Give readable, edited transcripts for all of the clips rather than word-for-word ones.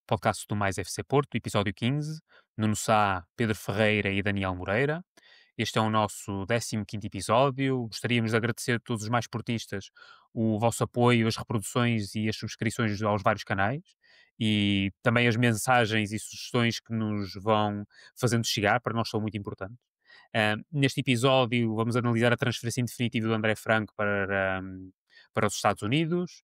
podcast do Mais FC Porto, episódio 15. Nuno Sá, Pedro Ferreira e Daniel Moreira. Este é o nosso 15º episódio. Gostaríamos de agradecer a todos os mais portistas o vosso apoio, as reproduções e as subscrições aos vários canais e também as mensagens e sugestões que nos vão fazendo chegar, para nós são muito importantes. Neste episódio vamos analisar a transferência definitiva do André Franco para os Estados Unidos.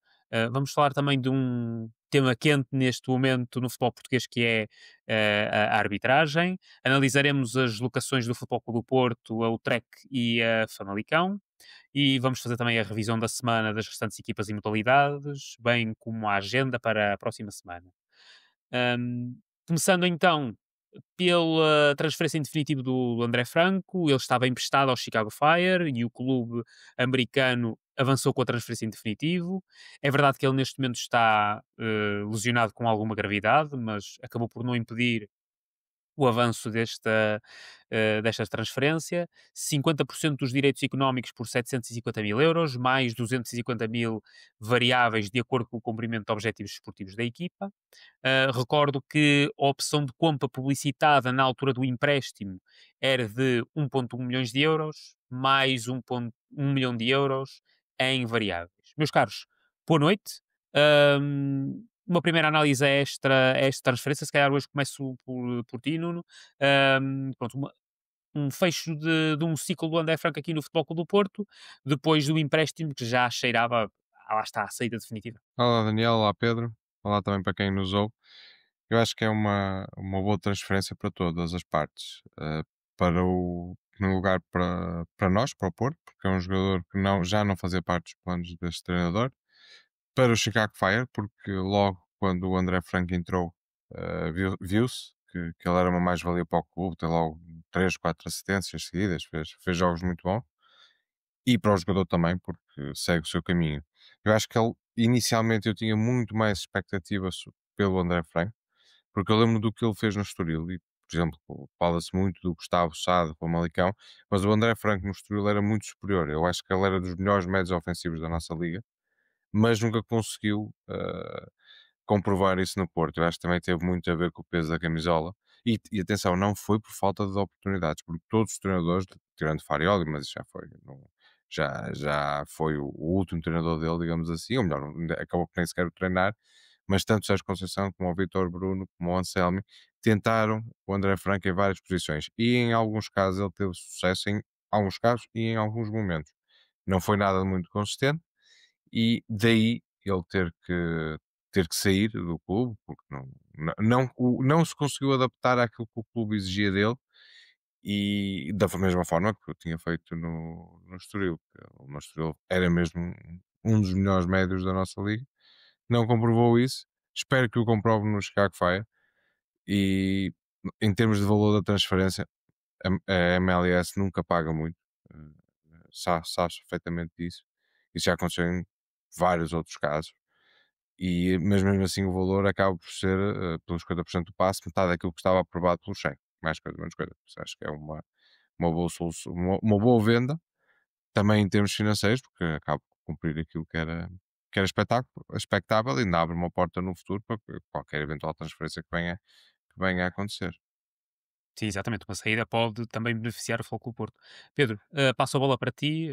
Vamos falar também de um tema quente neste momento no futebol português, que é a arbitragem. Analisaremos as locações do Futebol Clube do Porto, a Utrecht e a Famalicão. E vamos fazer também a revisão da semana das restantes equipas e modalidades, bem como a agenda para a próxima semana. Começando então pela transferência em definitivo do André Franco. Ele estava emprestado ao Chicago Fire e o clube americano avançou com a transferência em definitivo. É verdade que ele neste momento está lesionado com alguma gravidade, mas acabou por não impedir o avanço desta transferência. 50% dos direitos económicos por 750 mil euros, mais 250 mil variáveis de acordo com o cumprimento de objetivos esportivos da equipa. Recordo que a opção de compra publicitada na altura do empréstimo era de 1,1 milhões de euros, mais 1,1 milhão de euros em variáveis. Meus caros, boa noite. Uma primeira análise a esta transferência, se calhar hoje começo por ti, Nuno. Pronto, um fecho de um ciclo do André Franco aqui no Futebol Clube do Porto, depois do empréstimo que já cheirava, lá está, a saída definitiva. Olá Daniel, olá Pedro, olá também para quem nos ouve. Eu acho que é uma boa transferência para todas as partes. Em primeiro lugar para nós, para o Porto, porque é um jogador que já não fazia parte dos planos deste treinador. Para o Chicago Fire, porque logo quando o André Franco entrou, viu-se que ele era uma mais-valia para o clube, tem logo 3, 4 assistências seguidas, fez jogos muito bons. E para o jogador também, porque segue o seu caminho. Eu acho que ele, inicialmente, eu tinha muito mais expectativas pelo André Franco, porque eu lembro do que ele fez no Estoril, e, por exemplo, fala-se muito do Gustavo Sá, do Famalicão, mas o André Franco no Estoril era muito superior. Eu acho que ele era dos melhores médios ofensivos da nossa liga, mas nunca conseguiu comprovar isso no Porto. Eu acho que também teve muito a ver com o peso da camisola. E atenção, não foi por falta de oportunidades, porque todos os treinadores, tirando Farioli, mas isso já foi, já foi o último treinador dele, digamos assim, ou melhor, acabou por nem sequer o treinar, mas tanto o Sérgio Conceição como o Vítor Bruno, como o Anselmi, tentaram o André Franco em várias posições. E em alguns casos ele teve sucesso, em alguns casos e em alguns momentos. Não foi nada muito consistente, e daí ele ter que sair do clube, porque não se conseguiu adaptar àquilo que o clube exigia dele, e da mesma forma que eu tinha feito no Estoril. O Estoril era mesmo um dos melhores médios da nossa liga, não comprovou isso, espero que o comprove no Chicago Fire. E em termos de valor da transferência, a MLS nunca paga muito, sabes perfeitamente disso. Isso já aconteceu em vários outros casos. Mas mesmo assim o valor acaba por ser, pelos 50% do passe, metade daquilo que estava aprovado pelo cheque. Mais coisa, menos coisa. Por isso acho que é uma boa solução, uma boa venda, também em termos financeiros, porque acaba por cumprir aquilo que era expectável, e ainda abre uma porta no futuro para qualquer eventual transferência que venha a acontecer. Sim, exatamente. Uma saída pode também beneficiar o Futebol Clube do Porto. Pedro, passo a bola para ti.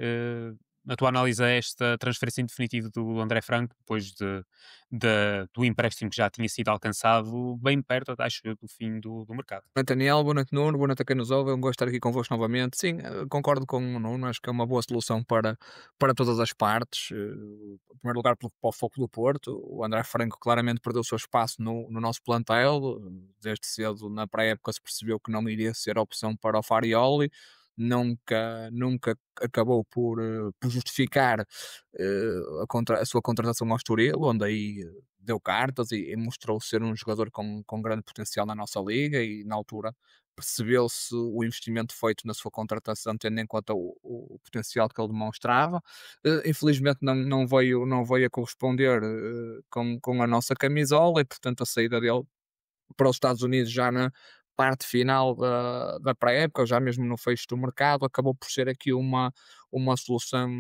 A tua análise a esta transferência em definitivo do André Franco, depois do empréstimo que já tinha sido alcançado, bem perto, acho eu, do fim do mercado. Boa noite, Daniel, boa noite, Nuno, boa noite a quem nos ouve. É um gosto estar aqui convosco novamente. Sim, concordo com o Nuno, acho que é uma boa solução para todas as partes. Em primeiro lugar, para o foco do Porto. O André Franco claramente perdeu o seu espaço no nosso plantel. Desde cedo, na pré-época, se percebeu que não iria ser a opção para o Farioli. Nunca acabou por justificar a sua contratação ao Estoril, onde aí deu cartas e mostrou ser um jogador com grande potencial na nossa liga, e na altura percebeu-se o investimento feito na sua contratação, tendo em conta o potencial que ele demonstrava. Infelizmente não veio a corresponder com a nossa camisola, e portanto a saída dele para os Estados Unidos já parte final da pré-época, ou já mesmo no fecho do mercado, acabou por ser aqui uma solução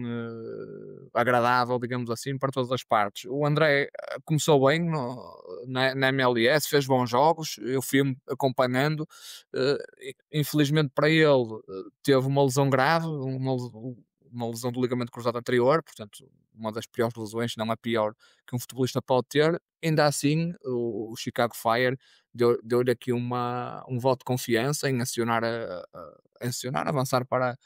agradável, digamos assim, para todas as partes. O André começou bem na MLS, fez bons jogos, eu fui acompanhando. Infelizmente para ele, teve uma lesão grave, uma lesão do ligamento cruzado anterior, portanto, uma das piores lesões, se não a pior que um futebolista pode ter. Ainda assim, o Chicago Fire deu-lhe aqui um voto de confiança em acionar, avançar para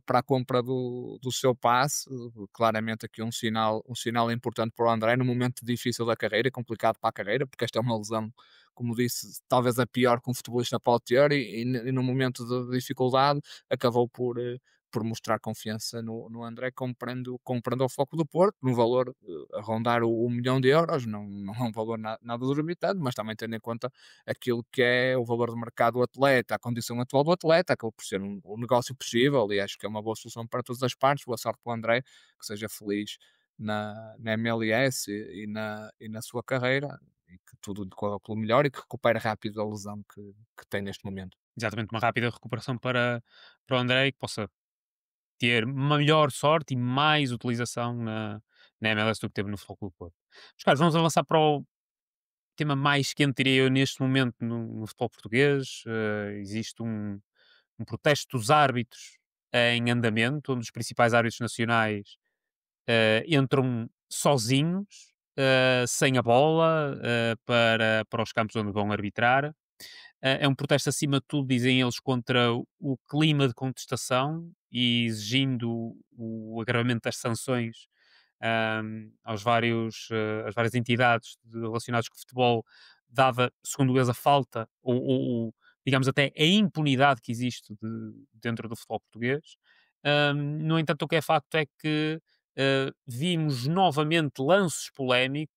a compra do seu passe. Claramente aqui um sinal importante para o André num momento difícil da carreira, complicado para a carreira, porque esta é uma lesão, como disse, talvez a pior que um futebolista pode ter, e num momento de dificuldade acabou por mostrar confiança no André, comprando ao Foco do Porto, no valor a rondar o 1 milhão de euros. Não é um valor nada exorbitante, mas também tendo em conta aquilo que é o valor de mercado do atleta, a condição atual do atleta, acabou por ser um negócio possível, e acho que é uma boa solução para todas as partes. Boa sorte para o André, que seja feliz na MLS e na sua carreira, e que tudo lhe corra pelo melhor e que recupere rápido a lesão que tem neste momento. Exatamente, uma rápida recuperação para o André e que possa ter uma melhor sorte e mais utilização na MLS do que teve no Futebol Clube do Porto. Mas, caros, vamos avançar para o tema mais quente, diria eu, neste momento no futebol português. Existe um protesto dos árbitros em andamento, onde os principais árbitros nacionais entram sozinhos, sem a bola, para os campos onde vão arbitrar. É um protesto, acima de tudo, dizem eles, contra o clima de contestação e exigindo o agravamento das sanções às várias entidades relacionadas com o futebol, dada, segundo eles, a falta digamos até a impunidade que existe dentro do futebol português. No entanto, o que é facto é que vimos novamente lances polémicos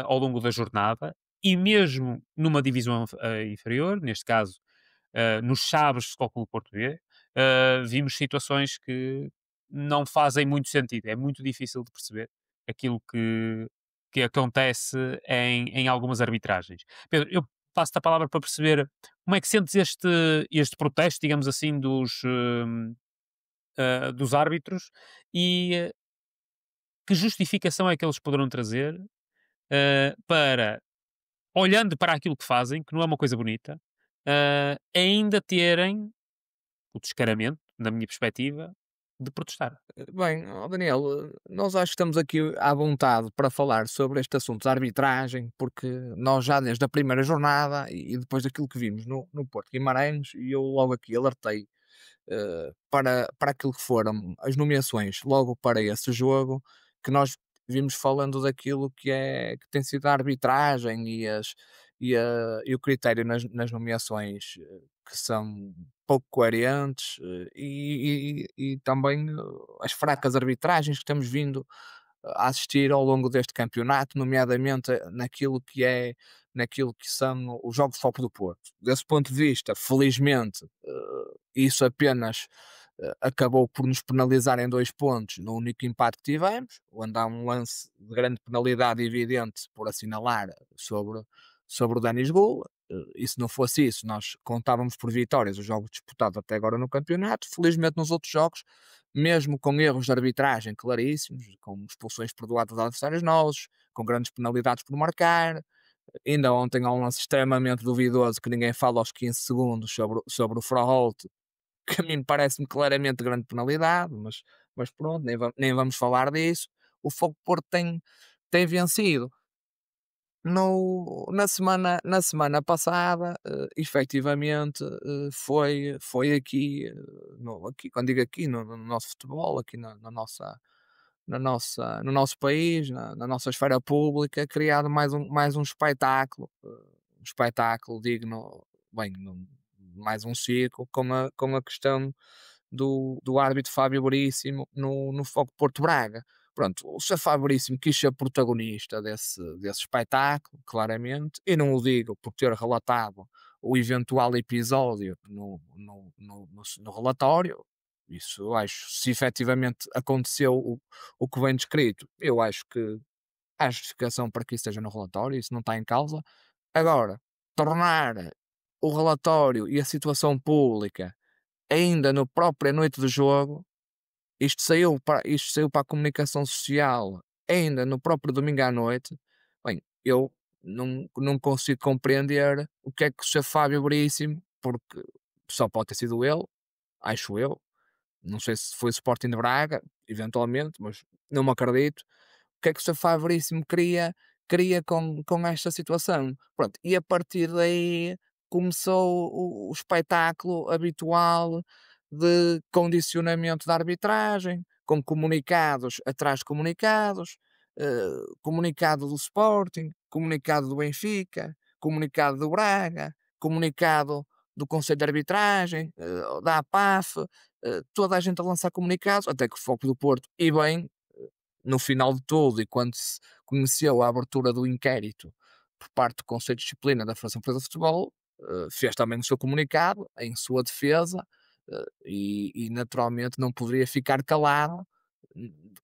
ao longo da jornada, e mesmo numa divisão inferior, neste caso nos Chaves de Futebol Clube Português, vimos situações que não fazem muito sentido. É muito difícil de perceber aquilo que acontece em algumas arbitragens. Pedro, eu passo-te a palavra para perceber como é que sentes este protesto, digamos assim, dos árbitros, e que justificação é que eles poderão trazer para, olhando para aquilo que fazem, que não é uma coisa bonita, ainda terem o descaramento, na minha perspectiva, de protestar. Bem, ó Daniel, nós acho que estamos aqui à vontade para falar sobre este assunto da arbitragem, porque nós já desde a primeira jornada e depois daquilo que vimos no Porto Guimarães, e eu logo aqui alertei para aquilo que foram as nomeações logo para esse jogo, que nós vimos falando daquilo que tem sido a arbitragem e o critério nas nomeações, que são pouco coerentes, e também as fracas arbitragens que temos vindo a assistir ao longo deste campeonato, nomeadamente naquilo que são os jogos de Foco do Porto. Desse ponto de vista, felizmente, isso apenas acabou por nos penalizar em 2 pontos no único empate que tivemos, onde há um lance de grande penalidade evidente por assinalar sobre o Denis Gul. E se não fosse isso, nós contávamos por vitórias os jogos disputados até agora no campeonato. Felizmente, nos outros jogos, mesmo com erros de arbitragem claríssimos, com expulsões perdoadas a adversários nossos, com grandes penalidades por marcar. Ainda ontem há um lance extremamente duvidoso que ninguém fala aos 15 segundos sobre o Froholt, que a mim parece-me claramente grande penalidade, mas pronto, nem vamos falar disso. O Fogo Porto tem vencido. Na semana passada, efetivamente, foi aqui, aqui, quando digo aqui, no nosso futebol, aqui no nosso país, na nossa esfera pública, criado mais um espetáculo, um espetáculo digno, bem, mais um circo, com a questão do árbitro Fábio Veríssimo no Foco Porto Braga. Pronto, o Sr. Fábio Veríssimo quis ser protagonista desse espetáculo, claramente, e não o digo por ter relatado o eventual episódio no relatório. Isso eu acho, se efetivamente aconteceu o que vem descrito, eu acho que há justificação para que isso esteja no relatório, isso não está em causa. Agora, tornar o relatório e a situação pública ainda na própria noite do jogo, isto saiu para a comunicação social ainda no próprio domingo à noite. Bem, eu não consigo compreender o que é que o Sr. Fábio Veríssimo, porque só pode ter sido ele, acho eu. Não sei se foi o Sporting de Braga, eventualmente, mas não me acredito. O que é que o Sr. Fábio Veríssimo queria com esta situação? Pronto, e a partir daí começou o espetáculo habitual de condicionamento da arbitragem, com comunicados atrás de comunicados, comunicado do Sporting, comunicado do Benfica, comunicado do Braga, comunicado do Conselho de Arbitragem, da APAF, toda a gente a lançar comunicados, até que o Foco do Porto, e bem, no final de tudo, e quando se conheceu a abertura do inquérito por parte do Conselho de Disciplina da Federação Portuguesa de Futebol, fez também o seu comunicado em sua defesa, e naturalmente não poderia ficar calado.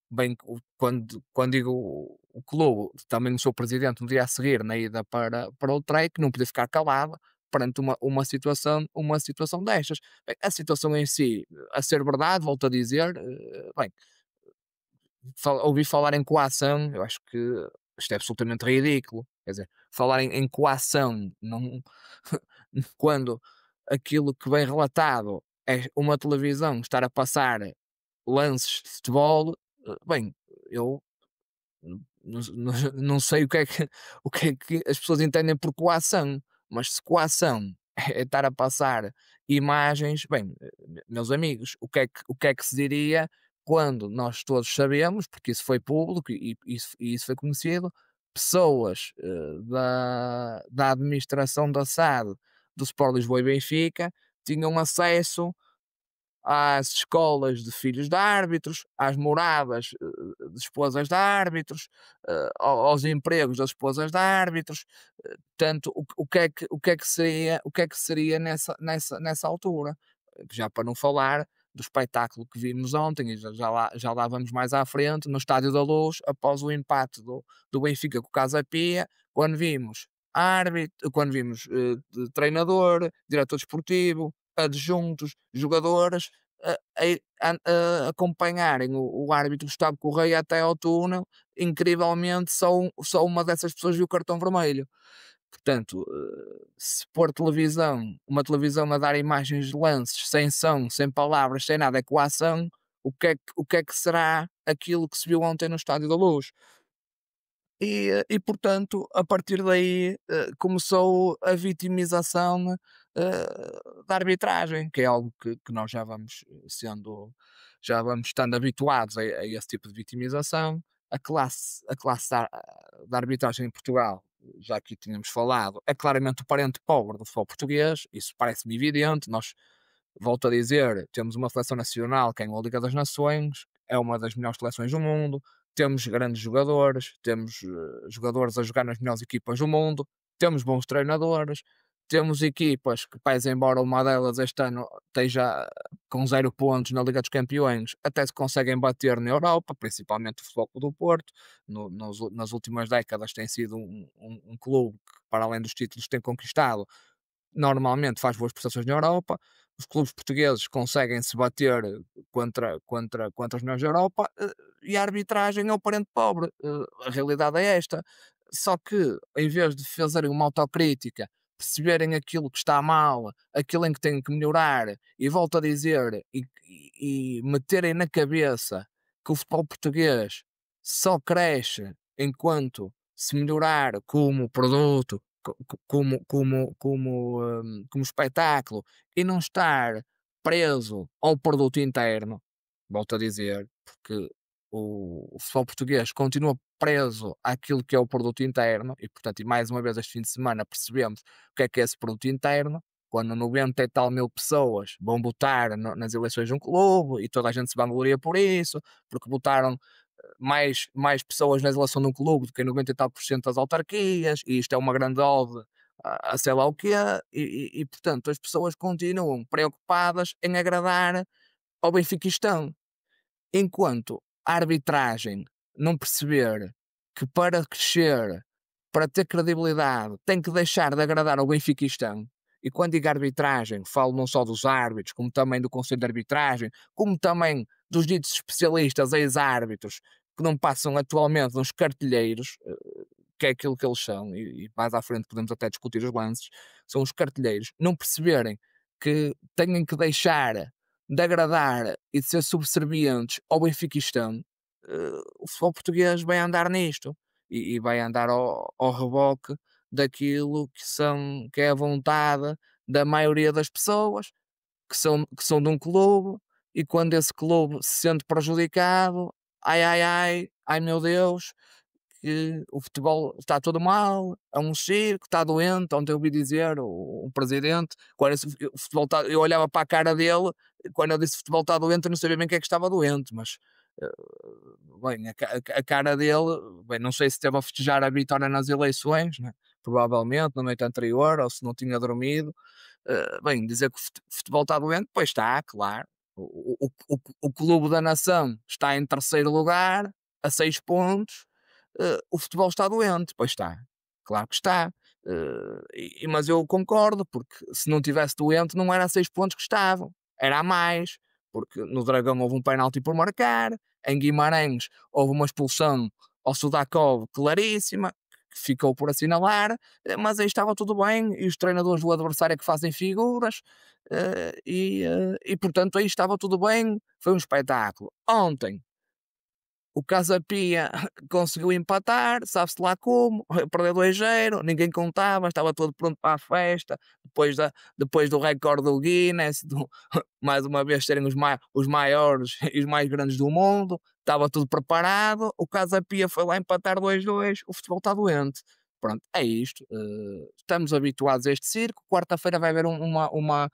Bem, quando digo o clube, também o seu presidente no dia a seguir, na ida para o Trek, não podia ficar calado perante uma situação destas. Bem, a situação em si, a ser verdade, volto a dizer, bem, ouvi falar em coação, eu acho que isto é absolutamente ridículo. Quer dizer, falar em coação, não, quando aquilo que vem relatado é uma televisão estar a passar lances de futebol, bem, eu não sei o que é que as pessoas entendem por coação, mas se coação é estar a passar imagens, bem, meus amigos, o que é que se diria quando nós todos sabemos, porque isso foi público e isso foi conhecido, pessoas da administração da SAD, do Sport Lisboa e Benfica, tinham acesso às escolas de filhos de árbitros, às moradas de esposas de árbitros, aos empregos das esposas de árbitros. Portanto, o que é que seria nessa altura? Já para não falar do espetáculo que vimos ontem, e já lá vamos mais à frente, no Estádio da Luz, após o empate do Benfica com o Casa Pia, quando vimos árbitro, quando vimos treinador, diretor desportivo, adjuntos, jogadores, acompanharem o árbitro Gustavo Correia até ao túnel. Incrivelmente, só uma dessas pessoas viu o cartão vermelho. Portanto, se pôr uma televisão a dar imagens de lances, sem som, sem palavras, sem nada, é coação, o que é que será aquilo que se viu ontem no Estádio da Luz? Portanto, a partir daí começou a vitimização da arbitragem, que é algo que nós já vamos estando habituados a esse tipo de vitimização. A classe da arbitragem em Portugal, já que tínhamos falado, é claramente o parente pobre do futebol português, isso parece-me evidente. Nós, volto a dizer, temos uma seleção nacional que é a Liga das Nações, é uma das melhores seleções do mundo, temos grandes jogadores, temos jogadores a jogar nas melhores equipas do mundo, temos bons treinadores, temos equipas que, pese embora uma delas este ano esteja com 0 pontos na Liga dos Campeões, até se conseguem bater na Europa, principalmente o Futebol Clube do Porto. Nas últimas décadas tem sido um clube que, para além dos títulos que tem conquistado, normalmente faz boas prestações na Europa. Os clubes portugueses conseguem se bater contra os melhores da Europa, e a arbitragem é o parente pobre. A realidade é esta. Só que, em vez de fazerem uma autocrítica, perceberem aquilo que está mal, aquilo em que têm que melhorar, e volto a dizer, e meterem na cabeça que o futebol português só cresce enquanto se melhorar como produto, como espetáculo, e não estar preso ao produto interno, volto a dizer, porque o futebol português continua preso àquilo que é o produto interno, e portanto, e mais uma vez este fim de semana percebemos o que é esse produto interno, quando 90 e tal mil pessoas vão votar nas eleições de um clube, e toda a gente se vangloria por isso, porque votaram mais pessoas na eleição de um clube do que em 90 e tal por cento das autarquias, e isto é uma grande ode a sei lá o quê, portanto as pessoas continuam preocupadas em agradar ao benfiquistão, enquanto a arbitragem não perceber que para crescer, para ter credibilidade, tem que deixar de agradar ao benfiquistão, E quando digo arbitragem, falo não só dos árbitros, como também do Conselho de Arbitragem, como também dos ditos especialistas, ex-árbitros, que não passam atualmente nos cartilheiros, que é aquilo que eles são, e mais à frente podemos até discutir os lances, são os cartilheiros, não perceberem que têm que deixar de agradar e de ser subservientes ao benfiquistão, o futebol português vai andar nisto e vai andar ao reboque daquilo que é a vontade da maioria das pessoas que são de um clube, e quando esse clube se sente prejudicado, ai ai ai, ai meu Deus, que o futebol está todo mal, é um circo, está doente. Ontem eu ouvi dizer o presidente, quando o futebol está, eu olhava para a cara dele, quando eu disse o futebol está doente, eu não sabia bem o que é que estava doente, mas eh, bem, a cara dele, bem, não sei se esteve a festejar a vitória nas eleições, né? Provavelmente, na noite anterior, ou se não tinha dormido. Bem, dizer que o futebol está doente, pois está, claro. O clube da nação está em terceiro lugar, a 6 pontos. O futebol está doente, pois está, claro que está. Mas eu concordo, porque se não tivesse doente, não era a 6 pontos que estavam, era a mais, porque no Dragão houve um penalti por marcar, em Guimarães houve uma expulsão ao Sudakov claríssima, que ficou por assinalar, mas aí estava tudo bem, e os treinadores do adversário é que fazem figuras, e portanto aí estava tudo bem, foi um espetáculo. Ontem o Casa Pia conseguiu empatar, sabe-se lá como, perdeu 2-0, ninguém contava, estava todo pronto para a festa, depois do recorde do Guinness, mais uma vez serem os maiores e os mais grandes do mundo, estava tudo preparado, o Casa Pia foi lá empatar 2-2, o futebol está doente. Pronto, é isto. Estamos habituados a este circo. Quarta-feira vai haver uma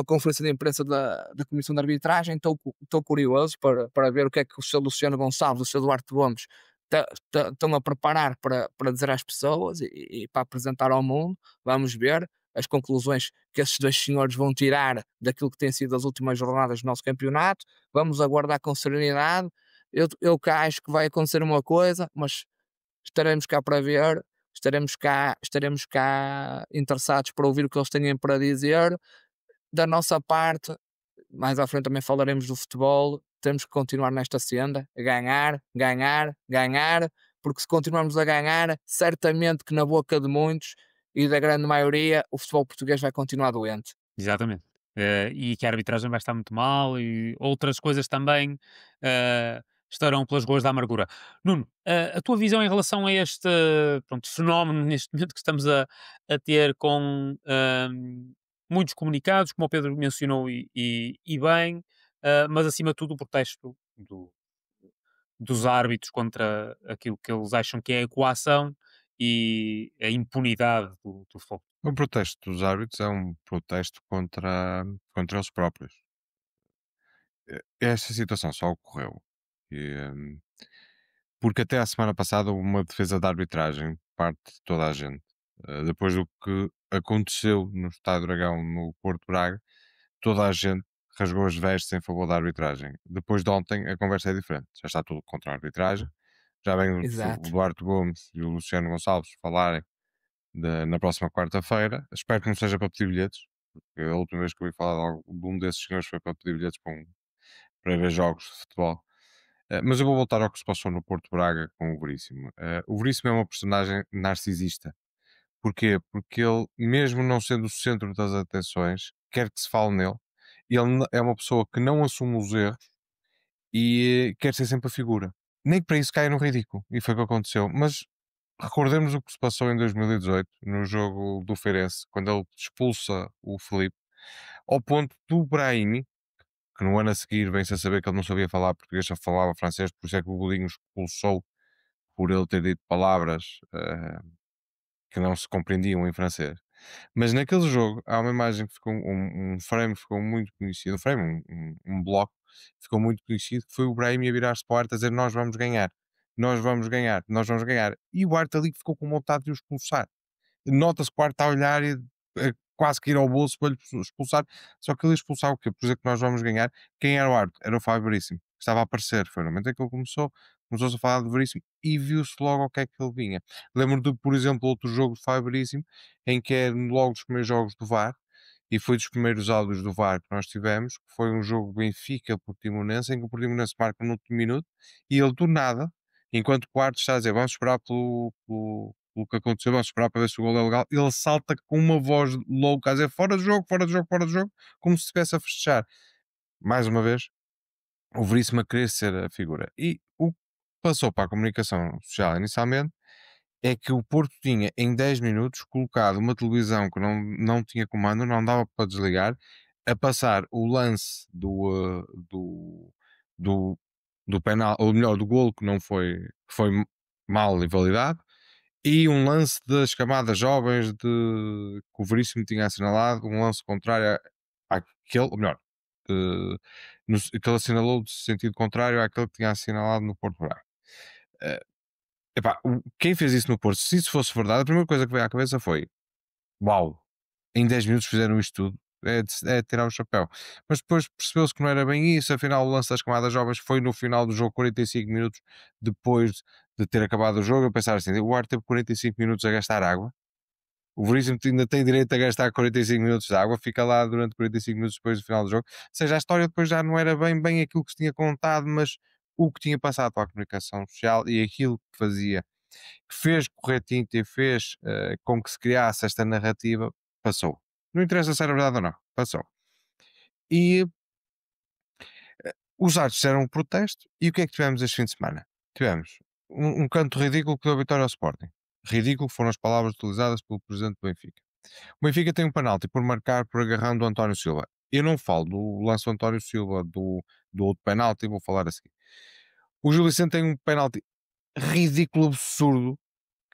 conferência de imprensa da Comissão de Arbitragem. Estou curioso para ver o que é que o Sr. Luciano Gonçalves e o Sr. Duarte Gomes estão a preparar para dizer às pessoas e para apresentar ao mundo. Vamos ver as conclusões que esses dois senhores vão tirar daquilo que tem sido as últimas jornadas do nosso campeonato. Vamos aguardar com serenidade. Eu cá acho que vai acontecer uma coisa, mas estaremos cá para ver, estaremos cá interessados para ouvir o que eles têm para dizer. Da nossa parte, mais à frente também falaremos do futebol, temos que continuar nesta senda, a ganhar, ganhar, ganhar, porque se continuarmos a ganhar, certamente que na boca de muitos e da grande maioria, o futebol português vai continuar doente. Exatamente. E que a arbitragem vai estar muito mal e outras coisas também estarão pelas ruas da amargura. Nuno, a tua visão em relação a este pronto, fenómeno neste momento que estamos a ter com muitos comunicados, como o Pedro mencionou e bem, mas acima de tudo o protesto dos árbitros contra aquilo que eles acham que é a coação e a impunidade do futebol. O protesto dos árbitros é um protesto contra eles próprios. Esta situação só ocorreu porque até a semana passada houve uma defesa de arbitragem por parte de toda a gente. Depois do que aconteceu no Estádio Dragão, no Porto Braga, toda a gente rasgou as vestes em favor da arbitragem. Depois de ontem, a conversa é diferente. Já está tudo contra a arbitragem. Já vem o Exato. Duarte Gomes e o Luciano Gonçalves falarem na próxima quarta-feira. Espero que não seja para pedir bilhetes, porque a última vez que eu ouvi falar de um desses senhores foi para pedir bilhetes para ver jogos de futebol. Mas eu vou voltar ao que se passou no Porto Braga com o Veríssimo. O Veríssimo é uma personagem narcisista. Porquê? Porque ele, mesmo não sendo o centro das atenções, quer que se fale nele. Ele é uma pessoa que não assume os erros e quer ser sempre a figura. Nem que para isso caia no ridículo. E foi o que aconteceu. Mas recordemos o que se passou em 2018, no jogo do Feirense, quando ele expulsa o Felipe, ao ponto do Brahimi, que no ano a seguir vem-se a saber que ele não sabia falar português, só falava francês, por isso é que o Godinho expulsou por ele ter dito palavras que não se compreendiam em francês. Mas naquele jogo há uma imagem que ficou, um frame que ficou muito conhecido, um bloco que ficou muito conhecido, que foi o Brahim a virar-se para o Arte a dizer: nós vamos ganhar, nós vamos ganhar, nós vamos ganhar. E o Arte ali ficou com vontade de o expulsar. Nota-se que o Arte está a olhar e quase que ir ao bolso para lhe expulsar, só que ele ia expulsar o quê? Por dizer que nós vamos ganhar. Quem era o Arte? Era o Fábio Veríssimo, que estava a aparecer. Foi no momento em que ele começou-se a falar de Veríssimo e viu-se logo ao que é que ele vinha. Lembro de, por exemplo, outro jogo de Fábio Veríssimo, em que é logo dos primeiros jogos do VAR, e foi dos primeiros áudios do VAR que nós tivemos, que foi um jogo Benfica-Portimonense, em que o Portimonense marca no último minuto, e ele do nada, enquanto o quarto está a dizer, vamos esperar pelo que aconteceu, vamos esperar para ver se o gol é legal, ele salta com uma voz louca a dizer, fora do jogo, fora do jogo, fora do jogo, como se estivesse a festejar. Mais uma vez, o Veríssimo a querer ser a figura. E o que passou para a comunicação social inicialmente é que o Porto tinha em 10 minutos colocado uma televisão que não tinha comando, não dava para desligar, a passar o lance do, do penal, ou melhor, do golo que não foi, que foi mal invalidado, e um lance das camadas jovens que o Veríssimo tinha assinalado, um lance contrário àquele, ou melhor, que ele assinalou de sentido contrário àquele que tinha assinalado no Porto Braga. Epá, quem fez isso no Porto, se isso fosse verdade, a primeira coisa que veio à cabeça foi: uau, em 10 minutos fizeram isto tudo. É de tirar o chapéu. Mas depois percebeu-se que não era bem isso. Afinal, o lance das camadas jovens foi no final do jogo, 45 minutos depois de ter acabado o jogo. Eu pensava assim: o Ar teve 45 minutos a gastar água. O Veríssimo ainda tem direito a gastar 45 minutos de água, fica lá durante 45 minutos depois do final do jogo. Ou seja, a história depois já não era bem aquilo que se tinha contado, mas o que tinha passado para a comunicação social e aquilo que fazia, que fez correr tinta e fez com que se criasse esta narrativa, passou. Não interessa se era verdade ou não, passou. E os árbitros fizeram um protesto, e o que é que tivemos este fim de semana? Tivemos um canto ridículo que deu a vitória ao Sporting. Ridículo foram as palavras utilizadas pelo presidente do Benfica. O Benfica tem um penalti por marcar por agarrão do António Silva. Eu não falo do lance do António Silva, do outro penalti, vou falar a seguir. O Gil Vicente tem um penalti ridículo, absurdo,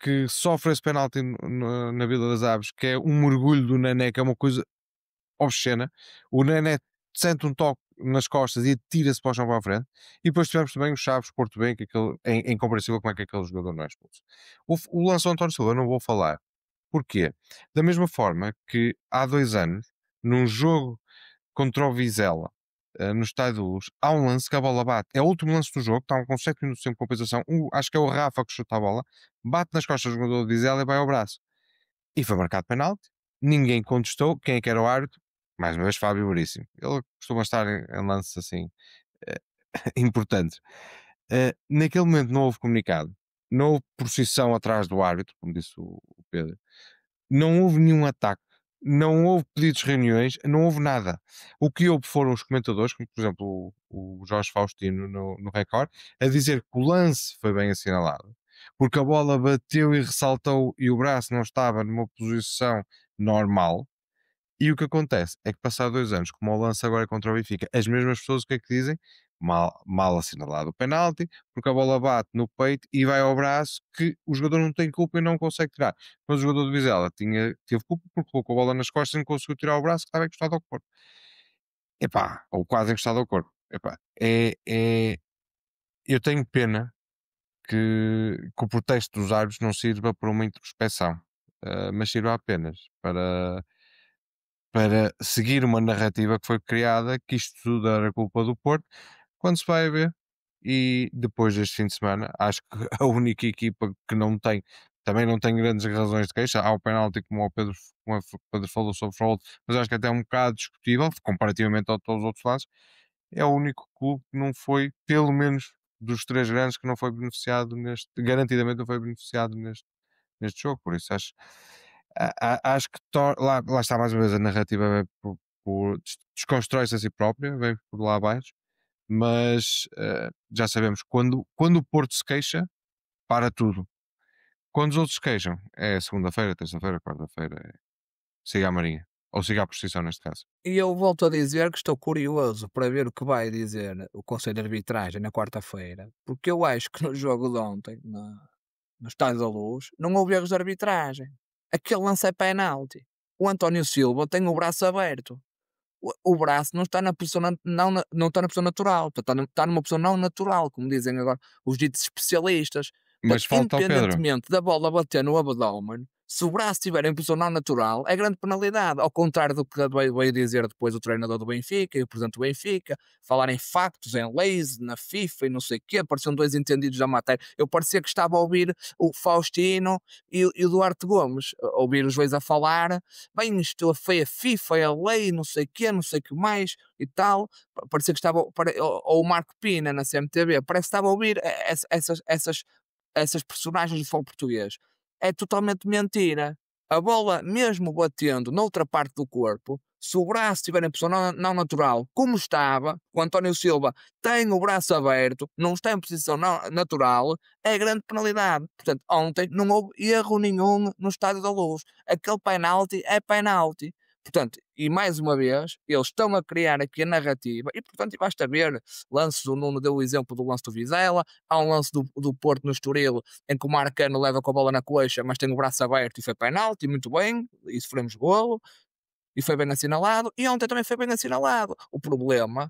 que sofre esse penalti na Vila das Aves, que é um mergulho do Nané, que é uma coisa obscena. O Nané sente um toque nas costas e tira-se para o chão para a frente. E depois tivemos também o Chaves Porto Bem, que é incompreensível como é que aquele jogador não é expulso. O lance do António Silva eu não vou falar. Porquê? Da mesma forma que há 2 anos, num jogo contra o Vizela, no Estádio da Luz, há um lance que a bola bate. É o último lance do jogo, estão com 7 minutos de compensação. Acho que é o Rafa que chuta a bola, bate nas costas do jogador do Vizela e vai ao braço. E foi marcado penalti. Ninguém contestou. Quem é que era o árbitro? Mais uma vez, Fábio Veríssimo. Ele costuma estar em lances assim eh, importantes. Naquele momento não houve comunicado, não houve procissão atrás do árbitro, como disse o Pedro. Não houve nenhum ataque, não houve pedidos de reuniões, não houve nada. O que houve foram os comentadores, como por exemplo o Jorge Faustino no Record, a dizer que o lance foi bem assinalado, porque a bola bateu e ressaltou e o braço não estava numa posição normal. E o que acontece é que, passado 2 anos, como o lance agora é contra o Benfica, as mesmas pessoas o que é que dizem? Mal assinalado o penalti, porque a bola bate no peito e vai ao braço, que o jogador não tem culpa e não consegue tirar. Mas o jogador do Vizela teve culpa porque colocou a bola nas costas e não conseguiu tirar o braço, que estava encostado ao corpo. Epá, ou quase encostado ao corpo. Epá, eu tenho pena que o protesto dos árbitros não sirva para uma introspeção, mas sirva apenas para seguir uma narrativa que foi criada, que isto tudo era culpa do Porto, quando se vai a ver. E depois deste fim de semana, acho que a única equipa que não tem, também não tem grandes razões de queixa. Há o penalti, como o Pedro falou sobre o Frollo, mas acho que até é um bocado discutível, comparativamente a todos os outros lados. É o único clube que não foi, pelo menos dos 3 grandes, que não foi beneficiado garantidamente não foi beneficiado neste jogo. Por isso acho que lá está mais uma vez a narrativa, vem desconstrói-se a si própria, vem por lá abaixo, mas já sabemos, quando o Porto se queixa, para tudo. Quando os outros se queixam, é segunda-feira, terça-feira, quarta-feira, siga a Marinha, ou siga a procissão neste caso. E eu volto a dizer que estou curioso para ver o que vai dizer o Conselho de Arbitragem na quarta-feira, porque eu acho que no jogo de ontem, no Estádio da Luz, não houve erros de arbitragem. Aquele lance é penalti. O António Silva tem o braço aberto. O braço não está na posição, não está na posição natural, está numa posição não natural, como dizem agora os ditos especialistas. Mas Portanto, falta ao Pedro. independentemente da bola bater no abdômen, Se o braço estiver em posição não natural, é grande penalidade. Ao contrário do que veio dizer depois o treinador do Benfica e o presidente do Benfica, falar em factos, em leis, na FIFA e não sei o quê, pareciam dois entendidos da matéria. Eu parecia que estava a ouvir o Faustino e o Duarte Gomes, a ouvir os dois a falar, bem, isto foi a FIFA, é a lei, não sei o quê, não sei o que mais e tal. Parecia que estava, ou o Marco Pina na CMTV, parece que estava a ouvir essas personagens do futebol português. É totalmente mentira. A bola, mesmo batendo noutra parte do corpo, se o braço estiver em posição não natural, como estava, o António Silva tem o braço aberto, não está em posição natural, é grande penalidade. Portanto, ontem não houve erro nenhum no Estádio da Luz. Aquele penalti é penalti. Portanto, e mais uma vez, eles estão a criar aqui a narrativa, e portanto, basta ver lances, o Nuno deu o exemplo do lance do Vizela, há um lance do Porto no Estoril, em que o Marcano leva com a bola na coxa, mas tem o braço aberto e foi penalti, muito bem, e sofremos golo, e foi bem assinalado, e ontem também foi bem assinalado. O problema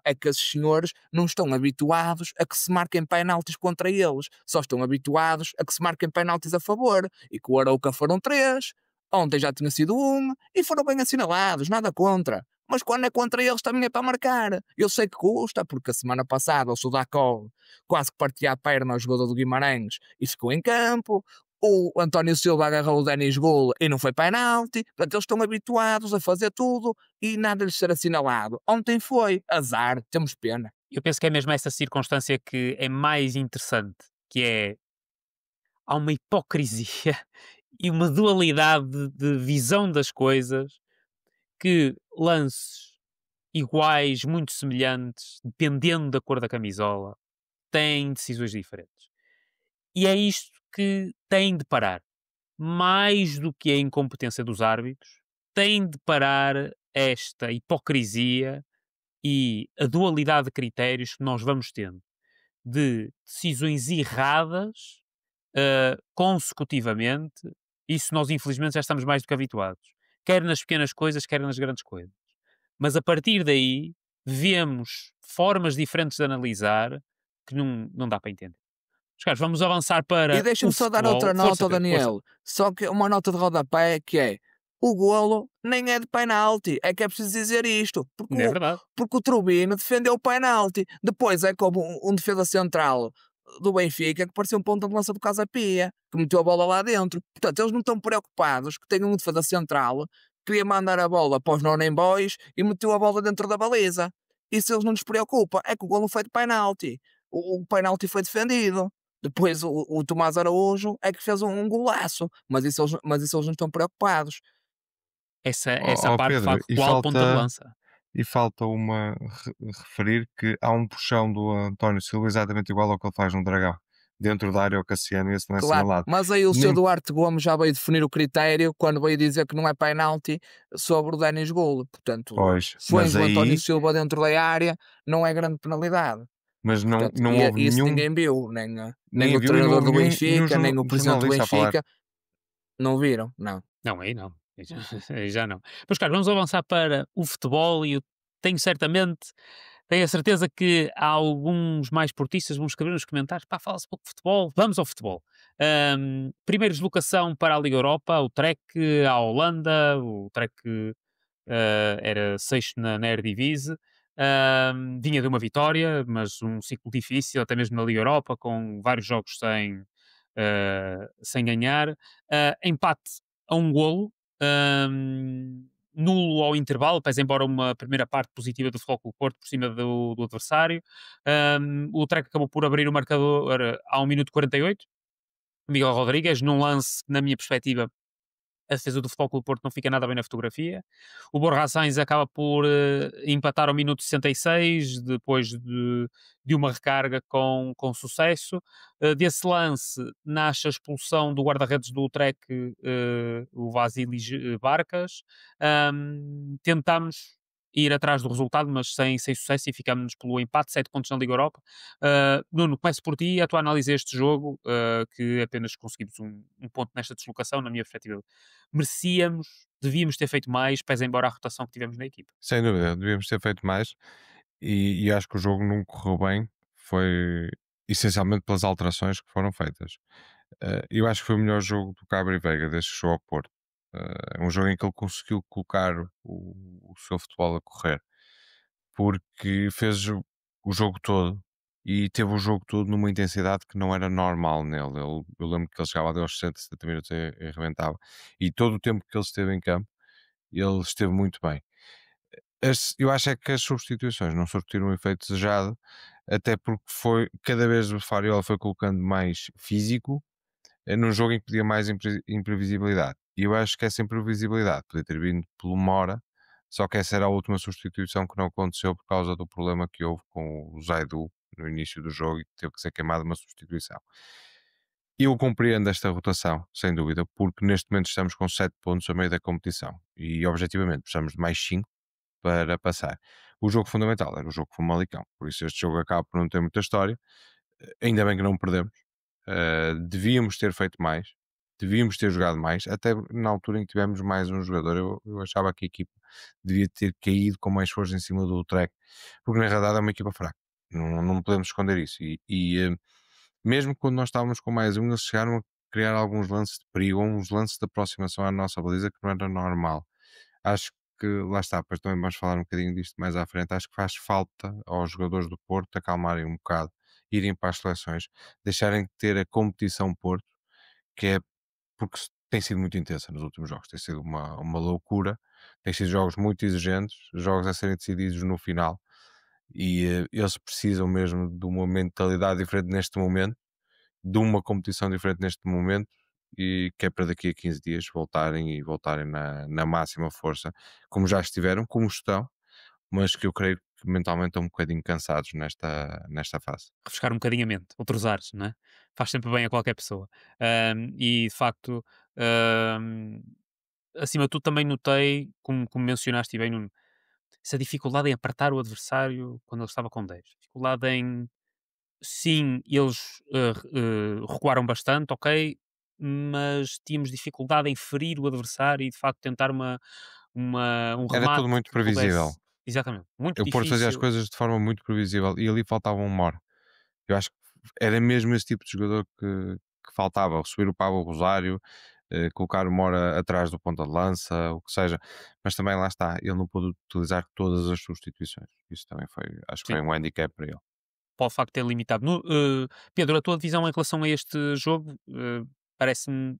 é que esses senhores não estão habituados a que se marquem penaltis contra eles, só estão habituados a que se marquem penaltis a favor, e que o Arouca foram 3, ontem já tinha sido 1, e foram bem assinalados, nada contra. Mas quando é contra eles também é para marcar. Eu sei que custa, porque a semana passada o Sudakov quase que partia a perna ao jogador do Guimarães e ficou em campo. O António Silva agarrou o Denis Gol e não foi penalti. Portanto, eles estão habituados a fazer tudo e nada lhes ser assinalado. Ontem foi azar, temos pena. Eu penso que é mesmo essa circunstância que é mais interessante, que é, há uma hipocrisia e uma dualidade de visão das coisas, que lances iguais, muito semelhantes, dependendo da cor da camisola, têm decisões diferentes. E é isto que tem de parar. Mais do que a incompetência dos árbitros, tem de parar esta hipocrisia e a dualidade de critérios que nós vamos tendo de decisões erradas consecutivamente. Isso nós infelizmente já estamos mais do que habituados, quer nas pequenas coisas, quer nas grandes coisas. Mas a partir daí vemos formas diferentes de analisar que não dá para entender. Mas, caros, vamos avançar para e deixa-me o só dar futebol. outra Força, nota, Pedro, Daniel. força. Só que uma nota de rodapé que é: o golo nem é de penalti. É que é preciso dizer isto. Não é verdade. Porque o Trubino defendeu o penalti. Depois é como um defesa central do Benfica que parecia um ponta de lança do Casa Pia, que meteu a bola lá dentro. Portanto, eles não estão preocupados que tenham um defesa central que queria mandar a bola para os non boys e meteu a bola dentro da baliza. Isso eles não nos preocupa. É que o golo foi de penalti. O penalti foi defendido. Depois o Tomás Araújo é que fez um golaço, mas isso eles não estão preocupados. Essa parte, Pedro, de facto, qual ponta de lança? E falta referir que há um puxão do António Silva exatamente igual ao que ele faz no Dragão, dentro da área ao Cassiano, e esse não é assinalado. Mas aí o seu Duarte Gomes já veio definir o critério quando veio dizer que não é penalti sobre o Denis Gol. Portanto, se o António Silva dentro da área, não é grande penalidade. Mas não, portanto, não houve isso nenhum... ninguém viu, nem o treinador do Benfica, nem o presidente do Benfica. Não viram? Não. Não, aí não. Aí já não. Pois, cara, vamos avançar para o futebol e eu tenho a certeza que há alguns mais portistas vão escrever nos comentários: pá, fala-se pouco de futebol, vamos ao futebol. Primeira deslocação para a Liga Europa, o Trek à Holanda, o Trek era sexto na Eredivisie. Vinha de uma vitória, mas um ciclo difícil, até mesmo na Liga Europa, com vários jogos sem ganhar. Empate a um golo, nulo ao intervalo, pese embora uma primeira parte positiva do Futebol Clube do Porto por cima do adversário. O Trek acabou por abrir o marcador ao minuto 48. Miguel Rodrigues, num lance, na minha perspectiva, a defesa do Futebol Clube do Porto não fica nada bem na fotografia. O Borja Sainz acaba por empatar ao minuto 66, depois de uma recarga com sucesso. Desse lance nasce a expulsão do guarda-redes do Trek, o Vasily Barcas. Tentámos ir atrás do resultado, mas sem sucesso, e ficámos pelo empate, 7 pontos na Liga Europa. Nuno, começo por ti, a tua análise a este jogo, que apenas conseguimos um ponto nesta deslocação, na minha perspectiva. Devíamos ter feito mais, pese embora a rotação que tivemos na equipa. Sem dúvida, devíamos ter feito mais, e acho que o jogo não correu bem, foi essencialmente pelas alterações que foram feitas. Eu acho que foi o melhor jogo do Cabri Veiga desde que chegou ao Porto. Um jogo em que ele conseguiu colocar o seu futebol a correr, porque fez o jogo todo e teve o jogo todo numa intensidade que não era normal nele. Eu lembro que ele chegava ali aos 60, 70 minutos e arrebentava. E todo o tempo que ele esteve em campo, ele esteve muito bem. Eu acho é que as substituições não surtiram o efeito desejado, até porque foi cada vez o Fariola foi colocando mais físico num jogo em que pedia mais imprevisibilidade. E eu acho que essa imprevisibilidade podia ter vindo pelo Mora, só que essa era a última substituição que não aconteceu por causa do problema que houve com o Zaidu no início do jogo e que teve que ser queimada uma substituição. Eu compreendo esta rotação, sem dúvida, porque neste momento estamos com 7 pontos a meio da competição e objetivamente precisamos de mais 5 para passar. O jogo fundamental era o jogo com o Malicão, por isso este jogo acaba por não ter muita história. Ainda bem que não perdemos. Devíamos ter feito mais, devíamos ter jogado mais, até na altura em que tivemos mais um jogador. Eu achava que a equipa devia ter caído com mais força em cima do Trek, porque na realidade é uma equipa fraca, não podemos esconder isso. Mesmo quando nós estávamos com mais um, eles chegaram a criar alguns lances de perigo, uns lances de aproximação à nossa baliza que não era normal. Acho que lá está, depois também vamos falar um bocadinho disto mais à frente. Acho que faz falta aos jogadores do Porto acalmarem um bocado, irem para as seleções, deixarem de ter a competição Porto, que é porque tem sido muito intensa nos últimos jogos, tem sido uma loucura, tem sido jogos muito exigentes, jogos a serem decididos no final, e eles precisam mesmo de uma mentalidade diferente neste momento, de uma competição diferente neste momento, e que é para daqui a 15 dias voltarem na máxima força, como já estiveram, como estão, mas que eu creio que mentalmente estão um bocadinho cansados nesta fase. Refrescar um bocadinho a mente, outros ares, não é? Faz sempre bem a qualquer pessoa. E de facto, ahm, acima de tudo, também notei, como mencionaste e bem, Nuno, essa dificuldade em apertar o adversário quando ele estava com 10. Dificuldade em, sim, eles recuaram bastante, ok, mas tínhamos dificuldade em ferir o adversário e de facto tentar um Era remate tudo muito que previsível. pudesse. Exatamente, muito O Porto fazia as difícil. coisas de forma muito previsível e ali faltava um Mora. Eu acho que era mesmo esse tipo de jogador que faltava, subir o Pablo Rosário, colocar o Mora atrás do ponta de lança, o que seja, mas também lá está, ele não pôde utilizar todas as substituições. Isso também foi, acho que Sim, foi um handicap para ele. pelo facto de ter limitado. Pedro, a tua visão em relação a este jogo parece-me.